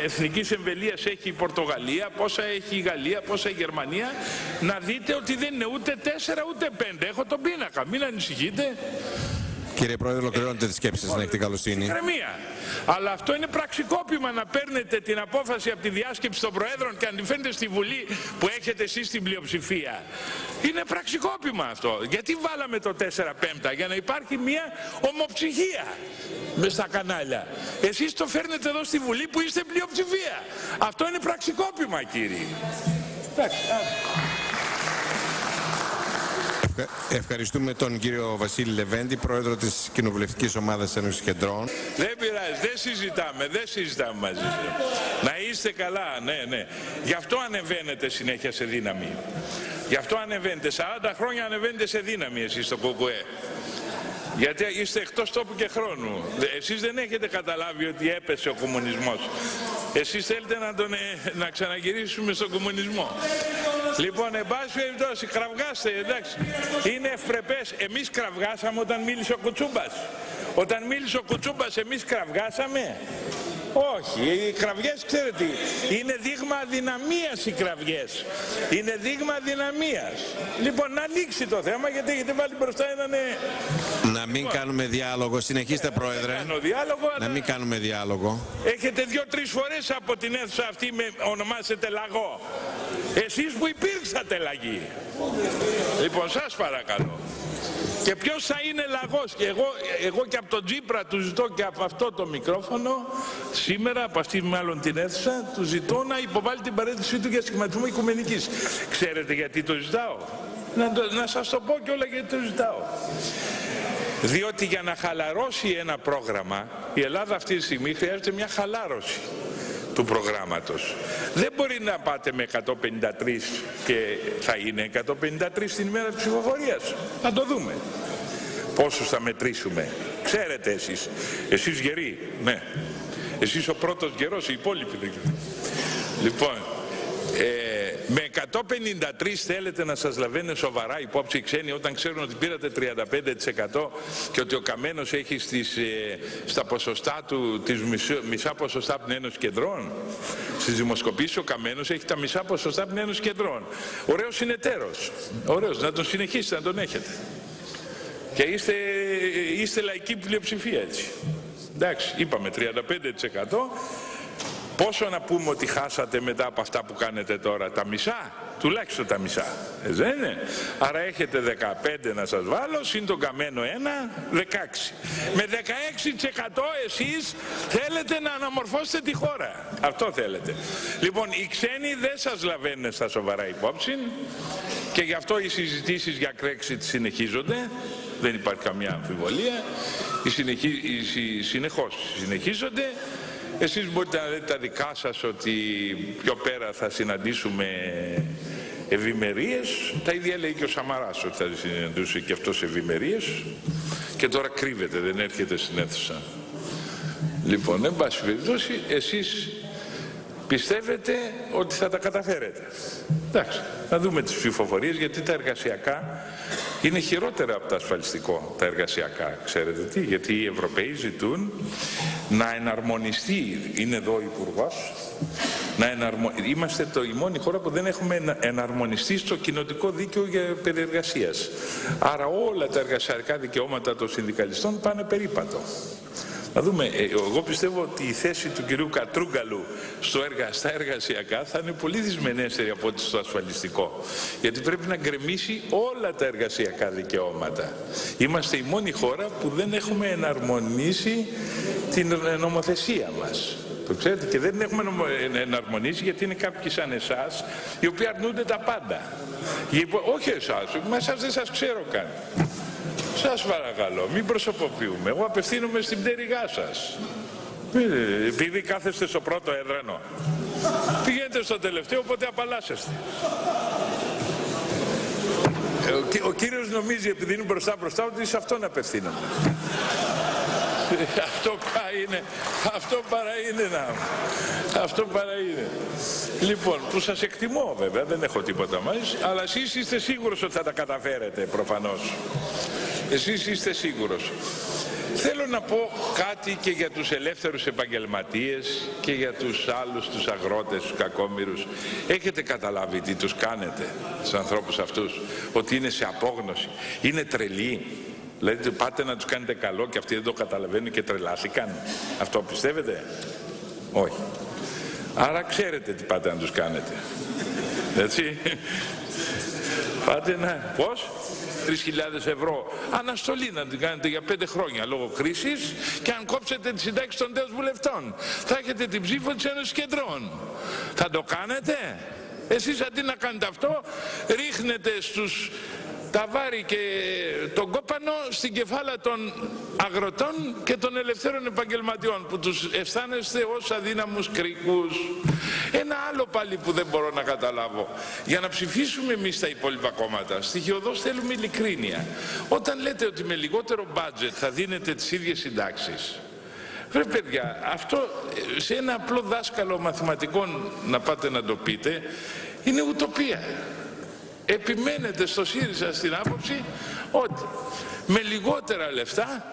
εθνικής εμβελίας έχει η Πορτογαλία, πόσα έχει η Γαλλία, πόσα η Γερμανία. Να δείτε ότι δεν είναι ούτε 4 ούτε 5. Έχω τον πίνακα, μην ανησυχείτε. Κύριε Πρόεδρε, ολοκληρώνετε τη σκέψη σας, να έχετε καλοσύνη. Αλλά αυτό είναι πραξικόπημα, να παίρνετε την απόφαση από τη διάσκεψη των Προέδρων και να την φέρνετε στη Βουλή που έχετε εσείς την πλειοψηφία. Είναι πραξικόπημα αυτό. Γιατί βάλαμε το 4/5? Για να υπάρχει μια ομοψυχία μες στα κανάλια. Εσείς το φέρνετε εδώ στη Βουλή που είστε πλειοψηφία. Αυτό είναι πραξικόπημα, κύριοι. Ευχαριστούμε τον κύριο Βασίλη Λεβέντη, πρόεδρο της Κοινοβουλευτικής Ομάδας Ένωσης Κεντρών. Δεν πειράζει, δεν συζητάμε μαζί σας. Να είστε καλά, ναι. Γι' αυτό ανεβαίνετε συνέχεια σε δύναμη. Γι' αυτό ανεβαίνετε, 40 χρόνια ανεβαίνετε σε δύναμη εσείς στο ΚΚΕ. Γιατί είστε εκτός τόπου και χρόνου. Εσείς δεν έχετε καταλάβει ότι έπεσε ο κομμουνισμός. Εσείς θέλετε να ξαναγυρίσουμε στον κομμουνισμό. Λοιπόν, εν πάση περιπτώσει, κραυγάστε, εντάξει. Είναι ευπρεπές. Εμείς κραυγάσαμε όταν μίλησε ο Κουτσούμπας. Όταν μίλησε ο Κουτσούμπας, εμείς κραυγάσαμε. Όχι, οι κραυγές, ξέρετε, είναι δείγμα αδυναμίας οι κραυγές. Είναι δείγμα αδυναμίας. Λοιπόν, να ανοίξει το θέμα, γιατί έχετε βάλει μπροστά έναν... Να μην κάνουμε διάλογο. Συνεχίστε, Πρόεδρε. Να μην κάνουμε διάλογο. Έχετε 2-3 φορές από την αίθουσα αυτή με ονομάσετε λαγό. Εσείς που υπήρξατε λαγοί. Λοιπόν, σας παρακαλώ. Και ποιος θα είναι λαγός? Και εγώ και από τον Τσίπρα του ζητώ, και από αυτό το μικρόφωνο σήμερα, από αυτή μάλλον την αίθουσα, του ζητώ να υποβάλει την παρέτησή του για σχηματισμό οικουμενικής. Ξέρετε γιατί το ζητάω? Να σας το πω κιόλα γιατί το ζητάω. Διότι για να χαλαρώσει ένα πρόγραμμα, η Ελλάδα αυτή τη στιγμή χρειάζεται μια χαλάρωση του προγράμματος. Δεν μπορεί να πάτε με 153 και θα είναι 153 την ημέρα της ψηφοφορίας. Θα το δούμε. Πόσους θα μετρήσουμε? Ξέρετε εσείς γεροί, ναι. Εσείς ο πρώτος γερός, οι υπόλοιποι δεν ξέρετε. Λοιπόν, με 153 θέλετε να σας λαβαίνουν σοβαρά υπόψη οι ξένοι όταν ξέρουν ότι πήρατε 35% και ότι ο Καμένος έχει στα ποσοστά του μισά ποσοστά από την Ένωση Κεντρών? Στις δημοσκοπήσεις ο Καμένος έχει τα μισά ποσοστά από την Ένωση Κεντρών. Ωραίος είναι τέρος. Ωραίος, να τον συνεχίσετε, να τον έχετε. Και είστε λαϊκή πλειοψηφία έτσι. Εντάξει, είπαμε 35%. Πόσο να πούμε ότι χάσατε μετά από αυτά που κάνετε τώρα? Τα μισά, τουλάχιστον τα μισά. Δεν είναι? Άρα έχετε 15 να σας βάλω, συν τον Καμένο 1, 16. Με 16% εσείς θέλετε να αναμορφώσετε τη χώρα. Αυτό θέλετε. Λοιπόν, οι ξένοι δεν σας λαβαίνουν στα σοβαρά υπόψη και γι' αυτό οι συζητήσεις για Brexit συνεχίζονται. Δεν υπάρχει καμία αμφιβολία. Συνεχώς συνεχίζονται. Εσείς μπορείτε να λέτε τα δικά σας ότι πιο πέρα θα συναντήσουμε ευημερίες. Τα ίδια λέει και ο Σαμαράς ότι θα συναντούσε και αυτός ευημερίες. Και τώρα κρύβεται, δεν έρχεται στην αίθουσα. Λοιπόν, εν πάση περιπτώσει, εσείς πιστεύετε ότι θα τα καταφέρετε. Εντάξει, να δούμε τις ψηφοφορίες, γιατί τα εργασιακά είναι χειρότερα από το ασφαλιστικό, τα εργασιακά. Ξέρετε τι? Γιατί οι Ευρωπαίοι ζητούν να εναρμονιστεί, είναι εδώ ο Υπουργός, είμαστε η μόνη χώρα που δεν έχουμε εναρμονιστεί στο κοινοτικό δίκαιο για περιεργασίας. Άρα όλα τα εργασιακά δικαιώματα των συνδικαλιστών πάνε περίπατο. Να δούμε, εγώ πιστεύω ότι η θέση του κυρίου Κατρούγκαλου στα εργασιακά θα είναι πολύ δυσμενέστερη από ό,τι στο ασφαλιστικό. Γιατί πρέπει να γκρεμίσει όλα τα εργασιακά δικαιώματα. Είμαστε η μόνη χώρα που δεν έχουμε εναρμονίσει την νομοθεσία μας. Το ξέρετε, και δεν έχουμε εναρμονίσει γιατί είναι κάποιοι σαν εσάς οι οποίοι αρνούνται τα πάντα. Όχι εσάς, μα εσάς δεν σας ξέρω καν. Σας παρακαλώ, μην προσωποποιούμε. Εγώ απευθύνομαι στην πτέρυγά σας. Επειδή κάθεστε στο πρώτο έδρανο. Πηγαίνετε στο τελευταίο, οπότε απαλλάσσεστε. Ο κύριος νομίζει, επειδή είναι μπροστά, ότι σε αυτόν απευθύνομαι. Αυτό παρά είναι. Λοιπόν, που σας εκτιμώ βέβαια, δεν έχω τίποτα μας, αλλά εσείς είστε σίγουρος ότι θα τα καταφέρετε, προφανώς. Εσείς είστε σίγουρος. Θέλω να πω κάτι και για τους ελεύθερους επαγγελματίες και για τους άλλους, τους αγρότες, τους κακόμοιρους. Έχετε καταλάβει τι τους κάνετε στους ανθρώπους αυτούς? Ότι είναι σε απόγνωση, είναι τρελοί. Δηλαδή πάτε να τους κάνετε καλό και αυτοί δεν το καταλαβαίνουν και τρελάθηκαν. Αυτό πιστεύετε? Όχι. Άρα ξέρετε τι πάτε να τους κάνετε. Έτσι. Πάτε να... Πώς? 3.000 ευρώ αναστολή να την κάνετε για 5 χρόνια λόγω κρίσης, και αν κόψετε τη συντάξη των τέος βουλευτών θα έχετε την ψήφο της Ένωσης Κεντρών. Θα το κάνετε? Εσείς αντί να κάνετε αυτό ρίχνετε στους τα βάρη και τον κόπανο στην κεφάλα των αγροτών και των ελευθέρων επαγγελματιών που τους αισθάνεστε ως αδύναμους κρίκους. Ένα άλλο πάλι που δεν μπορώ να καταλάβω. Για να ψηφίσουμε εμείς τα υπόλοιπα κόμματα, στοιχειοδός θέλουμε ειλικρίνεια. Όταν λέτε ότι με λιγότερο budget θα δίνετε τις ίδιες συντάξεις, βρε παιδιά, αυτό σε ένα απλό δάσκαλο μαθηματικών να πάτε να το πείτε, είναι ουτοπία. Επιμένετε στο ΣΥΡΙΖΑ στην άποψη ότι με λιγότερα λεφτά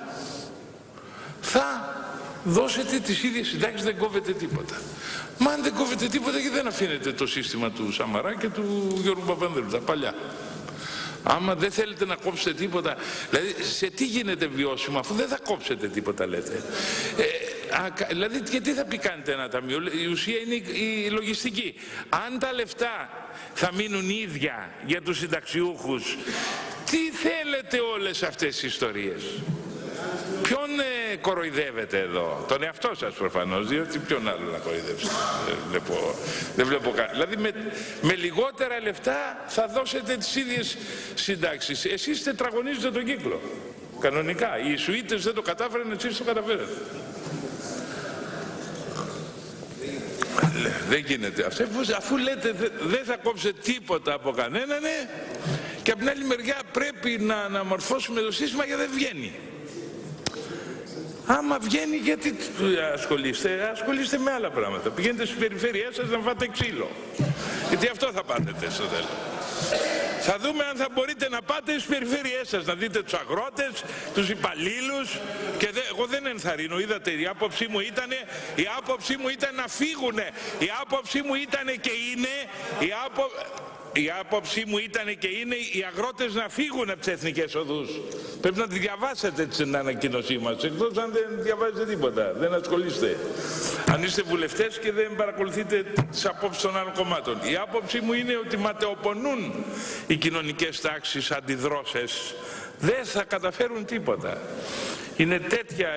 θα δώσετε τις ίδιες συντάξεις, δεν κόβετε τίποτα. Μα αν δεν κόβετε τίποτα, και δεν αφήνετε το σύστημα του Σαμαρά και του Γιώργου Παπανδρέου, τα παλιά. Άμα δεν θέλετε να κόψετε τίποτα, δηλαδή σε τι γίνεται βιώσιμο αφού δεν θα κόψετε τίποτα, λέτε. Δηλαδή και τι θα πει κάνετε ένα ταμείο, η ουσία είναι η λογιστική. Αν τα λεφτά θα μείνουν ίδια για τους συνταξιούχους, τι θέλετε όλες αυτές τις ιστορίες? Ποιον κοροϊδεύετε εδώ? Τον εαυτό σας προφανώς, διότι ποιον άλλο να κοροϊδεύσετε? Δεν βλέπω κάτι. Δηλαδή με λιγότερα λεφτά θα δώσετε τις ίδιες συντάξεις. Εσείς τετραγωνίζετε τον κύκλο. Κανονικά. Οι Σουήτες δεν το κατάφεραν, εσείς το καταφέρατε. Δεν γίνεται. Αφού λέτε δεν θα κόψετε τίποτα από κανέναν, και από την άλλη μεριά πρέπει να αναμορφώσουμε το σύστημα γιατί δεν βγαίνει. Άμα βγαίνει, γιατί ασχολείστε με άλλα πράγματα. Πηγαίνετε στις περιφέρειές σας να φάτε ξύλο. Γιατί αυτό θα πάτε στο τέλος. Θα δούμε αν θα μπορείτε να πάτε στις περιφέρειές σας, να δείτε τους αγρότες, τους υπαλλήλους. Και εγώ δεν ενθαρρύνω, είδατε, η άποψή μου ήταν να φύγουνε. Η άποψή μου ήταν και είναι, η άποψή μου ήταν και είναι οι αγρότες να φύγουν από τις εθνικές οδούς. Πρέπει να τη διαβάσετε την ανακοίνωσή μας, εκτός αν δεν διαβάζετε τίποτα, δεν ασχολείστε. Αν είστε βουλευτές και δεν παρακολουθείτε τις απόψεις των άλλων κομμάτων. Η άποψή μου είναι ότι ματαιοπονούν οι κοινωνικές τάξεις αντιδρόσες. Δεν θα καταφέρουν τίποτα. Είναι τέτοια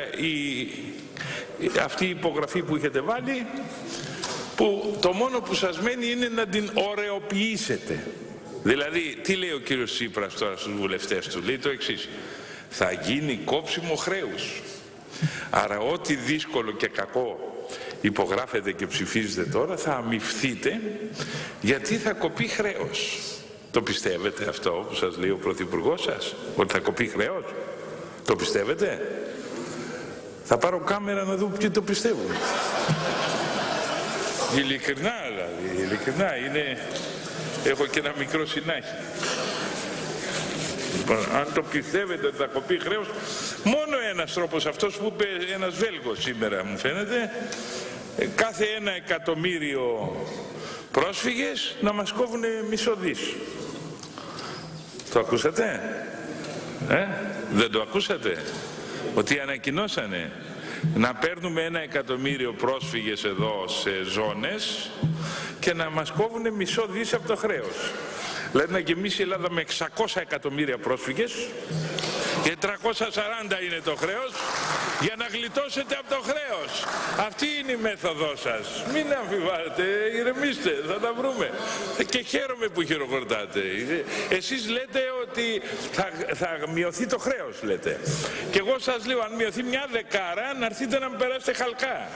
αυτή η υπογραφή που έχετε βάλει, που το μόνο που σας μένει είναι να την ωρεοποιήσετε. Δηλαδή, τι λέει ο κύριος Τσίπρας τώρα στους βουλευτές του? Λέει το εξής: θα γίνει κόψιμο χρέους. Άρα ό,τι δύσκολο και κακό υπογράφετε και ψηφίζετε τώρα θα αμοιφθείτε, γιατί θα κοπεί χρέος. Το πιστεύετε αυτό που σας λέει ο Πρωθυπουργός σας, ότι θα κοπεί χρέος? Το πιστεύετε? Θα πάρω κάμερα να δω ποιοι το πιστεύουν. Ειλικρινά δηλαδή, ειλικρινά έχω και ένα μικρό συνάχη. Αν το πιστεύετε ότι θα κοπεί χρέος, μόνο ένας τρόπος, αυτός που είπε ένας Βέλγος σήμερα μου φαίνεται, κάθε 1 εκατομμύριο πρόσφυγες να μας κόβουν μισό δις. Το ακούσατε? Δεν το ακούσατε? Ότι ανακοινώσανε να παίρνουμε 1 εκατομμύριο πρόσφυγες εδώ σε ζώνες και να μας κόβουν μισό δις από το χρέος. Δηλαδή να γεμίσει η Ελλάδα με 600 εκατομμύρια πρόσφυγες και 340 είναι το χρέος, για να γλιτώσετε από το χρέος. Αυτή είναι η μέθοδός σας. Μην αμφιβάλλετε, ηρεμήστε, θα τα βρούμε. Και χαίρομαι που χειροκροτάτε. Εσείς λέτε ότι θα μειωθεί το χρέος, λέτε. Και εγώ σας λέω, αν μειωθεί μια δεκάρα, να έρθετε να με περάσετε χαλκά.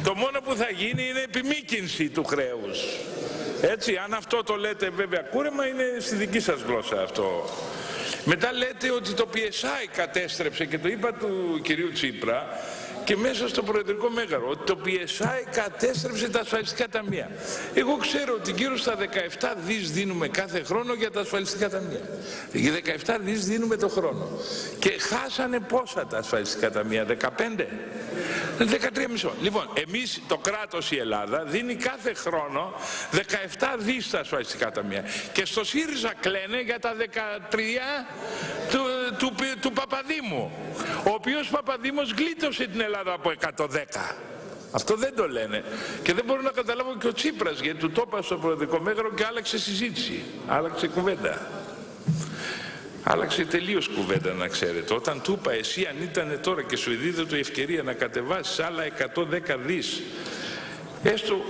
Το μόνο που θα γίνει είναι επιμήκυνση του χρέους. Έτσι, αν αυτό το λέτε βέβαια κούρεμα, είναι στη δική σας γλώσσα αυτό. Μετά λέτε ότι το PSI κατέστρεψε, και το είπα του κυρίου Τσίπρα και μέσα στο προεδρικό μέγαρο, ότι το PSI κατέστρεψε τα ασφαλιστικά ταμεία. Εγώ ξέρω ότι γύρω στα 17 δις δίνουμε κάθε χρόνο για τα ασφαλιστικά ταμεία. Για 17 δις δίνουμε το χρόνο. Και χάσανε πόσα τα ασφαλιστικά ταμεία? 15? 13,5. Λοιπόν, εμείς, το κράτος, η Ελλάδα, δίνει κάθε χρόνο 17 δις στα ασφαλιστικά ταμεία. Και στο ΣΥΡΙΖΑ κλαίνε για τα 13 του Παπαδήμου, ο οποίος Παπαδήμος γλίτωσε την Ελλάδα από 110. Αυτό δεν το λένε. Και δεν μπορώ να καταλάβω και ο Τσίπρας, γιατί του το είπα στο προεδρικό μέγαρο και άλλαξε συζήτηση, άλλαξε κουβέντα. Άλλαξε τελείως κουβέντα, να ξέρετε. Όταν του είπα, εσύ αν ήταν τώρα και σου δίδεται η ευκαιρία να κατεβάσεις άλλα 110 δις, έστω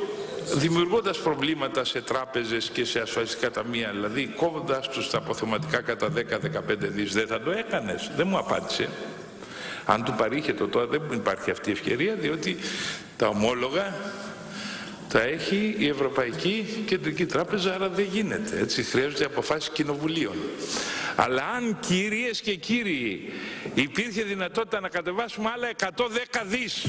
δημιουργώντας προβλήματα σε τράπεζες και σε ασφαλιστικά ταμεία, δηλαδή κόβοντας τους τα αποθεματικά κατά 10-15 δις, δεν θα το έκανες? Δεν μου απάντησε. Αν του παρήχεται τώρα, δεν υπάρχει αυτή η ευκαιρία, διότι τα ομόλογα τα έχει η Ευρωπαϊκή Κεντρική Τράπεζα, άρα δεν γίνεται. Έτσι χρειάζονται αποφάσεις κοινοβουλίων. Αλλά αν, κυρίες και κύριοι, υπήρχε δυνατότητα να κατεβάσουμε άλλα 110 δις,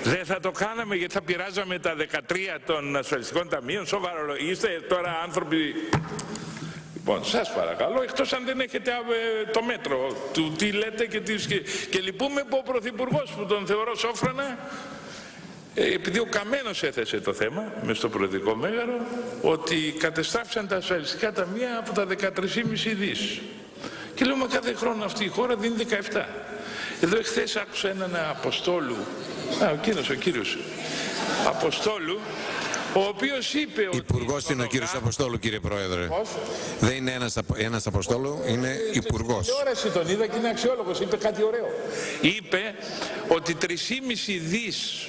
δεν θα το κάναμε, γιατί θα πειράζαμε τα 13 των ασφαλιστικών ταμείων? Σοβαρό, είστε τώρα άνθρωποι? Λοιπόν, σας παρακαλώ, εκτός αν δεν έχετε το μέτρο του τι λέτε και λυπούμε που ο Πρωθυπουργός, που τον θεωρώ σόφρονα, επειδή ο Καμένος έθεσε το θέμα μες στο Προεδρικό Μέγαρο, ότι κατεστράφησαν τα ασφαλιστικά ταμεία από τα 13,5 δις. Και λέμε κάθε χρόνο αυτή η χώρα δίνει 17. Εδώ εχθές άκουσα έναν Αποστόλου, ο κύριος Αποστόλου, ο οποίος είπε ότι... Υπουργός είναι ο κύριος Αποστόλου, κύριε Πρόεδρε. Πώς? Δεν είναι ένας Αποστόλου, είναι υπουργός. Στην τηλεόραση τον είδα και είναι αξιόλογος, είπε κάτι ωραίο. Είπε ότι 3,5 δις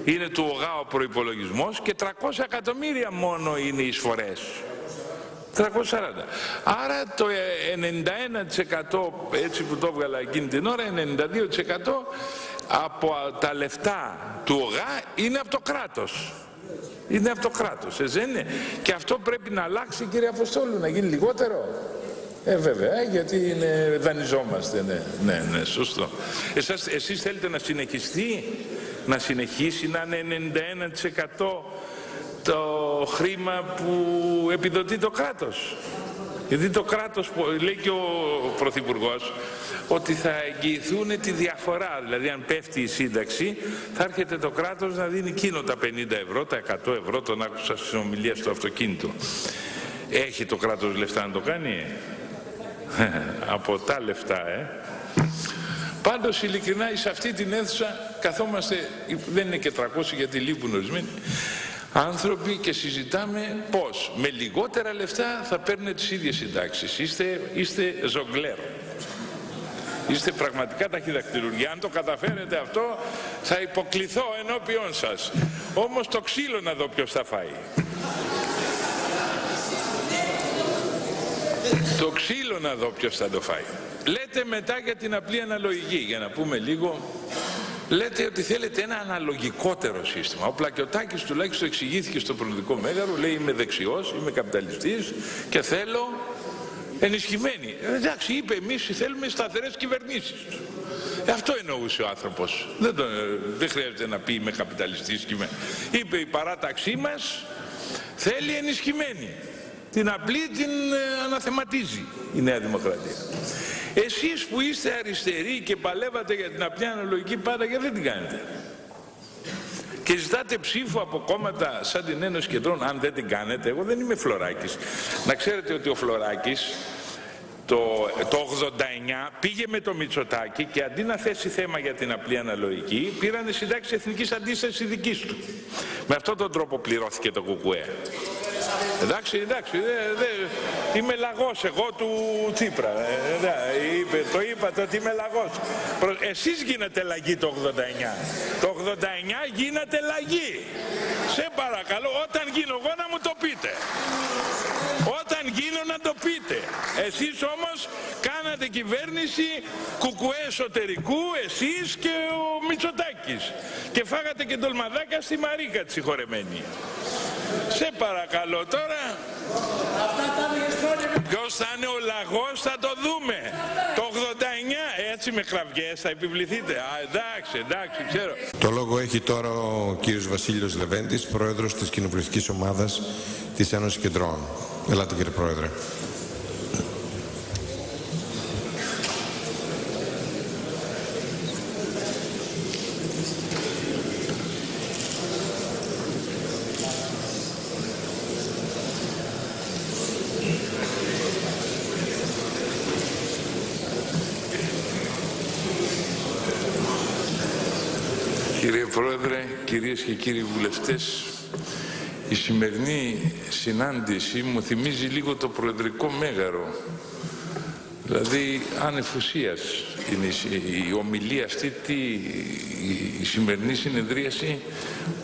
είναι του ΟΓΑ ο προϋπολογισμός και 300 εκατομμύρια μόνο είναι οι εισφορές. 340. Άρα το 91%, έτσι που το έβγαλα εκείνη την ώρα, 92% από τα λεφτά του ΟΓΑ είναι από το κράτος. Είναι από το κράτος, δεν είναι? Και αυτό πρέπει να αλλάξει, κύριε Αποστόλου, να γίνει λιγότερο. Βέβαια, γιατί δανειζόμαστε, ναι, σωστό. Εσείς θέλετε να συνεχιστεί, να συνεχίσει να είναι 91% το χρήμα που επιδοτεί το κράτος? Γιατί το κράτος, λέει και ο Πρωθυπουργός, ότι θα εγγυηθούν τη διαφορά. Δηλαδή αν πέφτει η σύνταξη, θα έρχεται το κράτος να δίνει εκείνο τα 50 ευρώ, τα 100 ευρώ, τον άκουσα στην ομιλία στο αυτοκίνητο. Έχει το κράτος λεφτά να το κάνει? Από τα λεφτά, Πάντως ειλικρινά σε αυτή την αίθουσα καθόμαστε, δεν είναι και 300 γιατί λείπουν ορισμένοι άνθρωποι, και συζητάμε πώς με λιγότερα λεφτά θα παίρνουν τις ίδιες συντάξεις. Είστε ζογκλέρ. Είστε πραγματικά ταχυδακτηλουργοί. Αν το καταφέρετε αυτό, θα υποκληθώ ενώπιον σας. Όμως το ξύλο να δω ποιος θα φάει. Το ξύλο να δω ποιος θα το φάει. Λέτε μετά για την απλή αναλογική, για να πούμε λίγο. Λέτε ότι θέλετε ένα αναλογικότερο σύστημα. Ο Πλακιωτάκης τουλάχιστον εξηγήθηκε στο Προεδρικό Μέγαρο, λέει είμαι δεξιός, είμαι καπιταλιστής και θέλω ενισχυμένη. Εντάξει, είπε, εμείς θέλουμε σταθερές κυβερνήσεις. Αυτό εννοούσε ο άνθρωπος. Δεν χρειάζεται να πει είμαι καπιταλιστής. Είπε η παράταξή μας θέλει ενισχυμένη. Την απλή την αναθεματίζει η Νέα Δημοκρατία. Εσείς που είστε αριστεροί και παλεύατε για την απλή αναλογική πάντα, γιατί δεν την κάνετε? Και ζητάτε ψήφο από κόμματα σαν την Ένωση Κεντρών, αν δεν την κάνετε. Εγώ δεν είμαι Φλωράκης. Να ξέρετε ότι ο Φλωράκης το 89 πήγε με το Μητσοτάκη και αντί να θέσει θέμα για την απλή αναλογική, πήρανε συντάξεις εθνικής αντίστασης δικής του. Με αυτόν τον τρόπο πληρώθηκε το ΚΚΕ. Εντάξει, είμαι λαγός εγώ του Τσίπρα. Το είπατε ότι είμαι λαγός. Εσείς γίνατε λαγοί το 89. Το 89 γίνατε λαγοί. Σε παρακαλώ, όταν γίνω εγώ να μου το πείτε. Όταν γίνω να το πείτε. Εσείς όμως κάνατε κυβέρνηση κουκουέ εσωτερικού, εσείς και ο Μητσοτάκης. Και φάγατε και ντολμαδάκια στη Μαρίκα τη συγχωρεμένη. Σε παρακαλώ τώρα. Ποιος θα είναι ο λαγός θα το δούμε. Το 89 έτσι με κραυγές θα επιβληθείτε. Εντάξει, ξέρω. Το λόγο έχει τώρα ο κύριος Βασίλειος Λεβέντης, πρόεδρος της κοινοβουλευτικής ομάδας της Ένωσης Κεντρών. Ελάτε κύριε Πρόεδρε. Κύριε Πρόεδρε, κυρίες και κύριοι βουλευτές, η σημερινή συνάντηση μου θυμίζει λίγο το Προεδρικό Μέγαρο. Δηλαδή, ανεφουσίας είναι η ομιλία αυτή, η σημερινή συνεδρίαση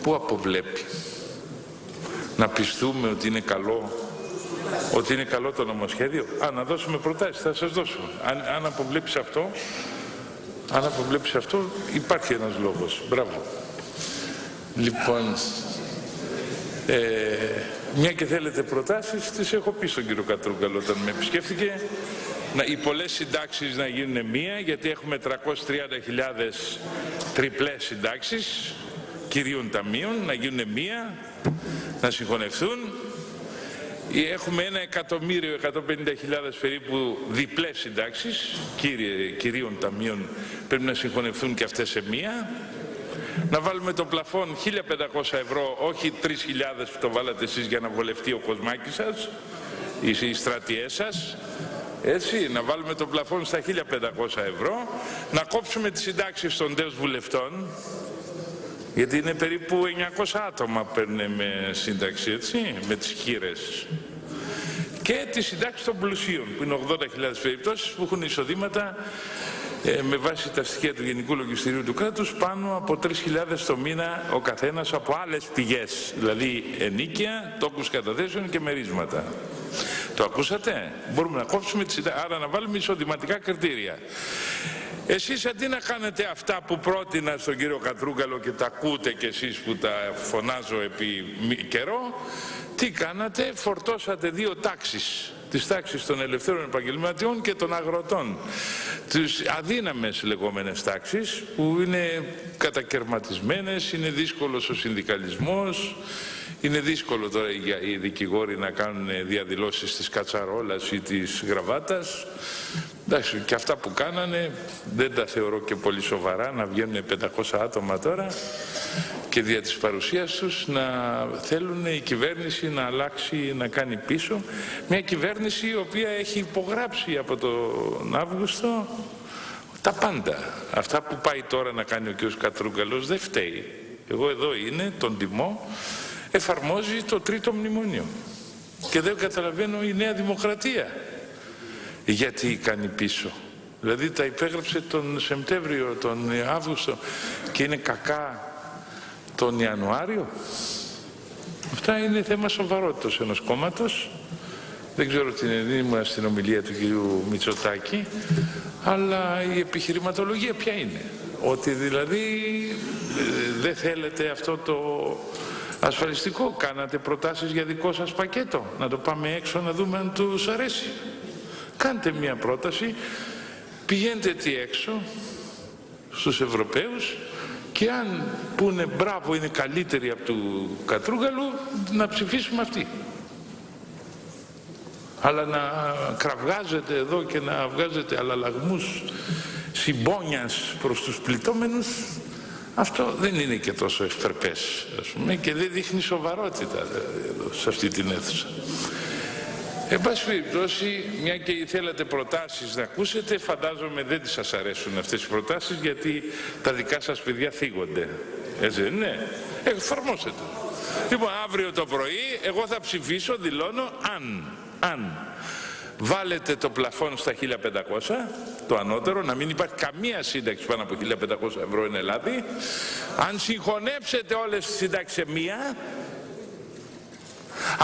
που αποβλέπει. να πιστούμε ότι είναι καλό το νομοσχέδιο. Να δώσουμε προτάσεις, θα σας δώσω. Αν αποβλέψεις αυτό, υπάρχει ένας λόγος. Μπράβο. Λοιπόν, μια και θέλετε προτάσεις, τις έχω πει στον κύριο Κατρούγκαλο όταν με επισκέφθηκε. Οι πολλές συντάξεις να γίνουν μία, γιατί έχουμε 330.000 τριπλές συντάξεις κυρίων ταμείων, να γίνουν μία, να συγχωνευτούν. Έχουμε 1.150.000 περίπου διπλές συντάξεις κυρίων ταμείων, πρέπει να συγχωνευτούν και αυτές σε μία. Να βάλουμε το πλαφόν 1.500 ευρώ, όχι 3.000 που το βάλατε εσείς για να βολευτεί ο κοσμάκης σας, οι στρατιές σας. Έτσι, να βάλουμε το πλαφόν στα 1.500 ευρώ, να κόψουμε τις συντάξεις των τες βουλευτών, γιατί είναι περίπου 900 άτομα παίρνουν με σύνταξη, έτσι, με τις χείρες. Και τις συντάξεις των πλουσίων, που είναι 80.000 περιπτώσεις που έχουν εισοδήματα με βάση τα στοιχεία του Γενικού Λογιστηρίου του κράτους πάνω από 3.000 το μήνα ο καθένας από άλλες πηγές, δηλαδή ενίκεια, τόκους καταθέσεων και μερίσματα. Το ακούσατε? Μπορούμε να κόψουμε άρα να βάλουμε εισοδηματικά κριτήρια. Εσείς αντί να κάνετε αυτά που πρότεινα στον κύριο Κατρούγκαλο και τα ακούτε κι εσείς που τα φωνάζω επί καιρό, τι κάνατε? Φορτώσατε δύο τάξεις, τις τάξεις των ελευθέρων επαγγελματιών και των αγροτών, τις αδύναμες λεγόμενες τάξεις που είναι κατακερματισμένες, είναι δύσκολος ο συνδικαλισμός, είναι δύσκολο τώρα οι δικηγόροι να κάνουν διαδηλώσεις της κατσαρόλας ή της γραβάτας. Εντάξει, και αυτά που κάνανε δεν τα θεωρώ και πολύ σοβαρά, να βγαίνουν 500 άτομα τώρα και δια της παρουσίας τους να θέλουν η κυβέρνηση να αλλάξει, να κάνει πίσω. Μια κυβέρνηση η οποία έχει υπογράψει από τον Αύγουστο τα πάντα. Αυτά που πάει τώρα να κάνει ο κ. Κατρούγκαλος δεν φταίει. Εγώ εδώ είναι, τον τιμώ, εφαρμόζει το τρίτο μνημόνιο. Και δεν καταλαβαίνω η Νέα Δημοκρατία γιατί κάνει πίσω. Δηλαδή τα υπέγραψε τον Σεπτέμβριο, τον Αύγουστο και είναι κακά τον Ιανουάριο. Αυτά είναι θέμα σοβαρότητας ενός κόμματος. Δεν ξέρω τι ήμουν στην ομιλία του κυρίου Μητσοτάκη, αλλά η επιχειρηματολογία ποια είναι? Ότι δηλαδή δεν θέλετε αυτό το ασφαλιστικό, κάνατε προτάσεις για δικό σας πακέτο, να το πάμε έξω να δούμε αν τους αρέσει. Κάντε μια πρόταση, πηγαίνετε έτσι έξω στους Ευρωπαίους και αν πούνε μπράβο είναι καλύτερη από του Κατρούγκαλου, να ψηφίσουμε αυτή. Αλλά να κραυγάζετε εδώ και να βγάζετε αλλαλαγμούς συμπόνιας προς τους πληττόμενους, αυτό δεν είναι και τόσο ευπρεπές, ας πούμε, και δεν δείχνει σοβαρότητα εδώ, σε αυτή την αίθουσα. Εν πάση περιπτώσει, μια και θέλατε προτάσεις να ακούσετε, φαντάζομαι δεν σας αρέσουν αυτές οι προτάσεις, γιατί τα δικά σας παιδιά θίγονται. Έτσι δεν είναι? Εφαρμόσετε. Λοιπόν, αύριο το πρωί εγώ θα ψηφίσω, δηλώνω, αν βάλετε το πλαφόν στα 1.500, το ανώτερο, να μην υπάρχει καμία σύνταξη πάνω από 1.500 ευρώ εν Ελλάδη, αν συγχωνεύσετε όλες τις συντάξεις σε μία,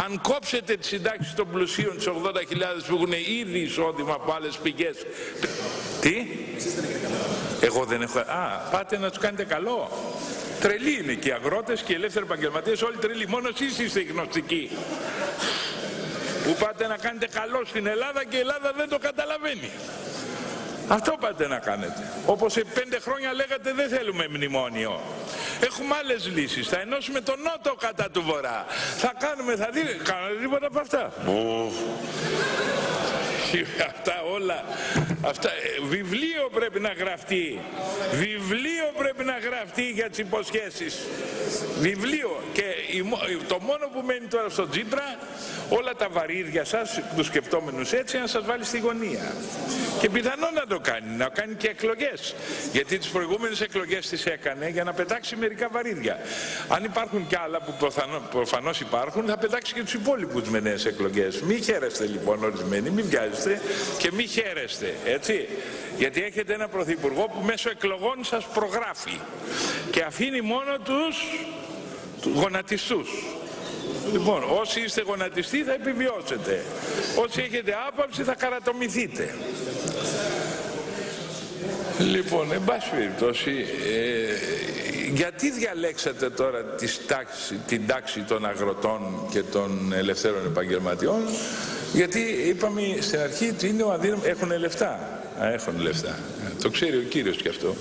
αν κόψετε τις συντάξεις των πλουσίων, τις 80.000 που έχουν ήδη εισόδημα από άλλες πηγές. Τι? Εγώ δεν έχω... πάτε να τους κάνετε καλό. Τρελοί είναι και οι αγρότες και οι ελεύθεροι επαγγελματίες, όλοι τρελοί. Μόνο εσείς είστε γνωστικοί που πάτε να κάνετε καλό στην Ελλάδα και η Ελλάδα δεν το καταλαβαίνει. Αυτό πάτε να κάνετε. Όπως σε 5 χρόνια λέγατε δεν θέλουμε μνημόνιο. Έχουμε άλλες λύσεις. Θα ενώσουμε τον Νότο κατά του Βορρά. Θα κάνουμε, θα δείτε. Κάνετε τίποτα από αυτά? Αυτά όλα. Αυτά, βιβλίο πρέπει να γραφτεί. Βιβλίο πρέπει να γραφτεί για τις υποσχέσεις. Βιβλίο. Και το μόνο που μένει τώρα στο Τσίπρα, όλα τα βαρύδια σας, τους σκεπτόμενους έτσι, να σας βάλει στη γωνία. Και πιθανόν να το κάνει, να κάνει και εκλογές. Γιατί τις προηγούμενες εκλογές τις έκανε για να πετάξει μερικά βαρύδια. Αν υπάρχουν κι άλλα που προφανώς υπάρχουν, θα πετάξει και τους υπόλοιπους με νέες εκλογές. Μη χαίρεστε λοιπόν ορισμένοι, μη βιάζεστε και μη χαίρεστε, έτσι. Γιατί έχετε ένα πρωθυπουργό που μέσω εκλογών σας προγράφει και αφήνει μόνο τους γονατιστούς. Λοιπόν, όσοι είστε γονατιστοί θα επιβιώσετε. Όσοι έχετε άπαυση θα καρατομηθείτε. Λοιπόν, εν πάση περιπτώσει, γιατί διαλέξατε τώρα την τάξη των αγροτών και των ελευθέρων επαγγελματιών? Γιατί είπαμε στην αρχή ότι είναι ο αδύναμος. Έχουν λεφτά. Έχουν λεφτά. Το ξέρει ο κύριος κι αυτό.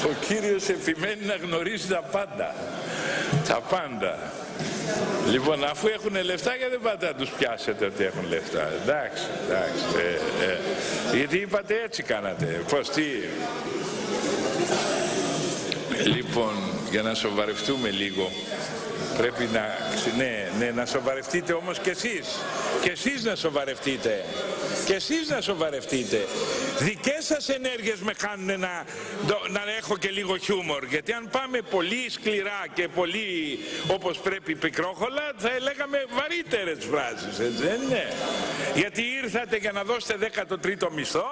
Ο κύριος επιμένει να γνωρίζει τα πάντα. Τα πάντα. Λοιπόν, αφού έχουν λεφτά, γιατί δεν πάτε να τους πιάσετε ότι έχουν λεφτά? Εντάξει, εντάξει. Γιατί είπατε έτσι κάνατε. Πώς, τι? Λοιπόν, για να σοβαρευτούμε λίγο, πρέπει να σοβαρευτείτε όμως κι εσείς. Και εσείς να σοβαρευτείτε. Και εσείς να σοβαρευτείτε. Δικές σας ενέργειες με κάνουν να έχω και λίγο χιούμορ. Γιατί αν πάμε πολύ σκληρά και πολύ όπως πρέπει πικρόχολα, θα λέγαμε βαρύτερες φράσεις, έτσι δεν είναι? Γιατί ήρθατε για να δώσετε 13ο μισθό,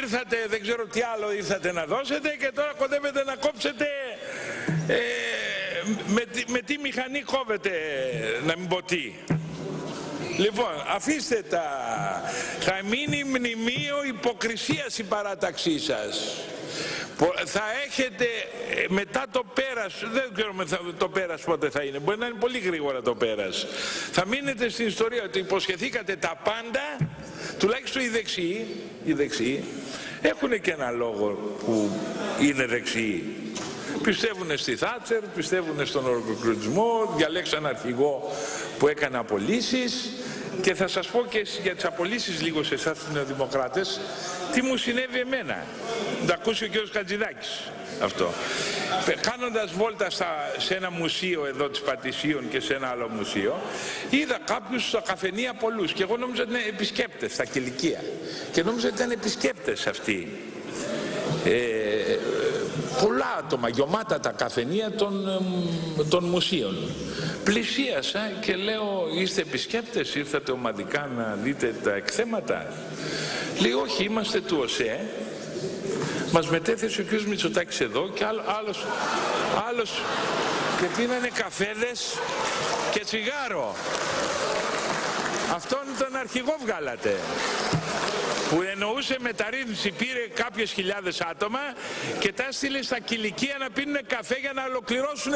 ήρθατε, δεν ξέρω τι άλλο ήρθατε να δώσετε, και τώρα κοντεύετε να κόψετε με τι μηχανή κόβετε, να μην πω τι. Λοιπόν, αφήστε τα. Θα μείνει μνημείο υποκρισίας η παράταξή σας. Θα έχετε μετά το πέρας, δεν ξέρουμε το πέρας πότε θα είναι, μπορεί να είναι πολύ γρήγορα το πέρας. Θα μείνετε στην ιστορία ότι υποσχεθήκατε τα πάντα, τουλάχιστον οι δεξιοί έχουν και ένα λόγο που είναι δεξιοί. Πιστεύουν στη Θάτσερ, πιστεύουν στον ολοκληρωτισμό, διαλέξαν αρχηγό που έκανε απολύσεις. Και θα σας πω και για τις απολύσεις λίγο σε εσάς τους νεοδημοκράτες, τι μου συνέβη εμένα. Να ακούσει ο κ. Χατζηδάκης αυτό. Κάνοντας βόλτα σε ένα μουσείο εδώ της Πατησίων και σε ένα άλλο μουσείο, είδα κάποιους στα καφενεία πολλούς και εγώ νόμιζα ότι είναι επισκέπτες στα κηλικία. Και νόμιζα ότι ήταν επισκέπτες αυτοί. Πολλά άτομα, γεμάτα τα καφενεία των μουσείων. Πλησίασα και λέω, είστε επισκέπτες, ήρθατε ομαδικά να δείτε τα εκθέματα? Λέει, όχι, είμαστε του ΟΣΕ. Μας μετέθεσε ο κ. Μητσοτάκης εδώ και άλλος και πίνανε καφέδες και τσιγάρο. Αυτόν τον αρχηγό βγάλατε, που εννοούσε μεταρρύθμιση, πήρε κάποιες χιλιάδες άτομα και τα έστειλε στα κηλικία να πίνουν καφέ για να ολοκληρώσουν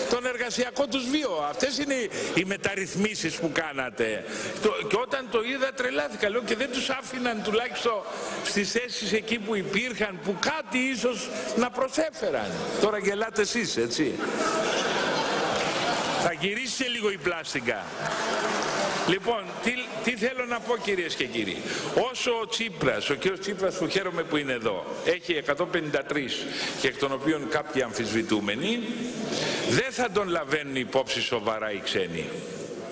τον εργασιακό τους βίο. Αυτές είναι οι μεταρρυθμίσεις που κάνατε. Και όταν το είδα τρελάθηκα, λέω, και δεν τους άφηναν τουλάχιστον στις θέσεις εκεί που υπήρχαν, που κάτι ίσως να προσέφεραν. Τώρα γελάτε εσείς, έτσι. Θα γυρίσει λίγο η πλάστικα. Λοιπόν, τι θέλω να πω, κυρίες και κύριοι. Όσο ο Τσίπρας, ο κύριος Τσίπρας που χαίρομαι που είναι εδώ, έχει 153 και εκ των οποίων κάποιοι αμφισβητούμενοι, δεν θα τον λαβαίνουν υπόψη σοβαρά οι ξένοι.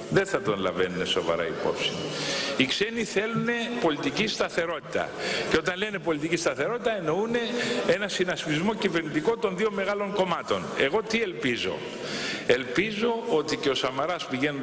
Δεν θα τον λαβαίνουν σοβαρά υπόψη. Οι ξένοι θέλουν πολιτική σταθερότητα. Και όταν λένε πολιτική σταθερότητα εννοούν ένα συνασπισμό κυβερνητικό των δύο μεγάλων κομμάτων. Εγώ τι ελπίζω? Ελπίζω ότι και ο Σαμαράς πηγαίνοντας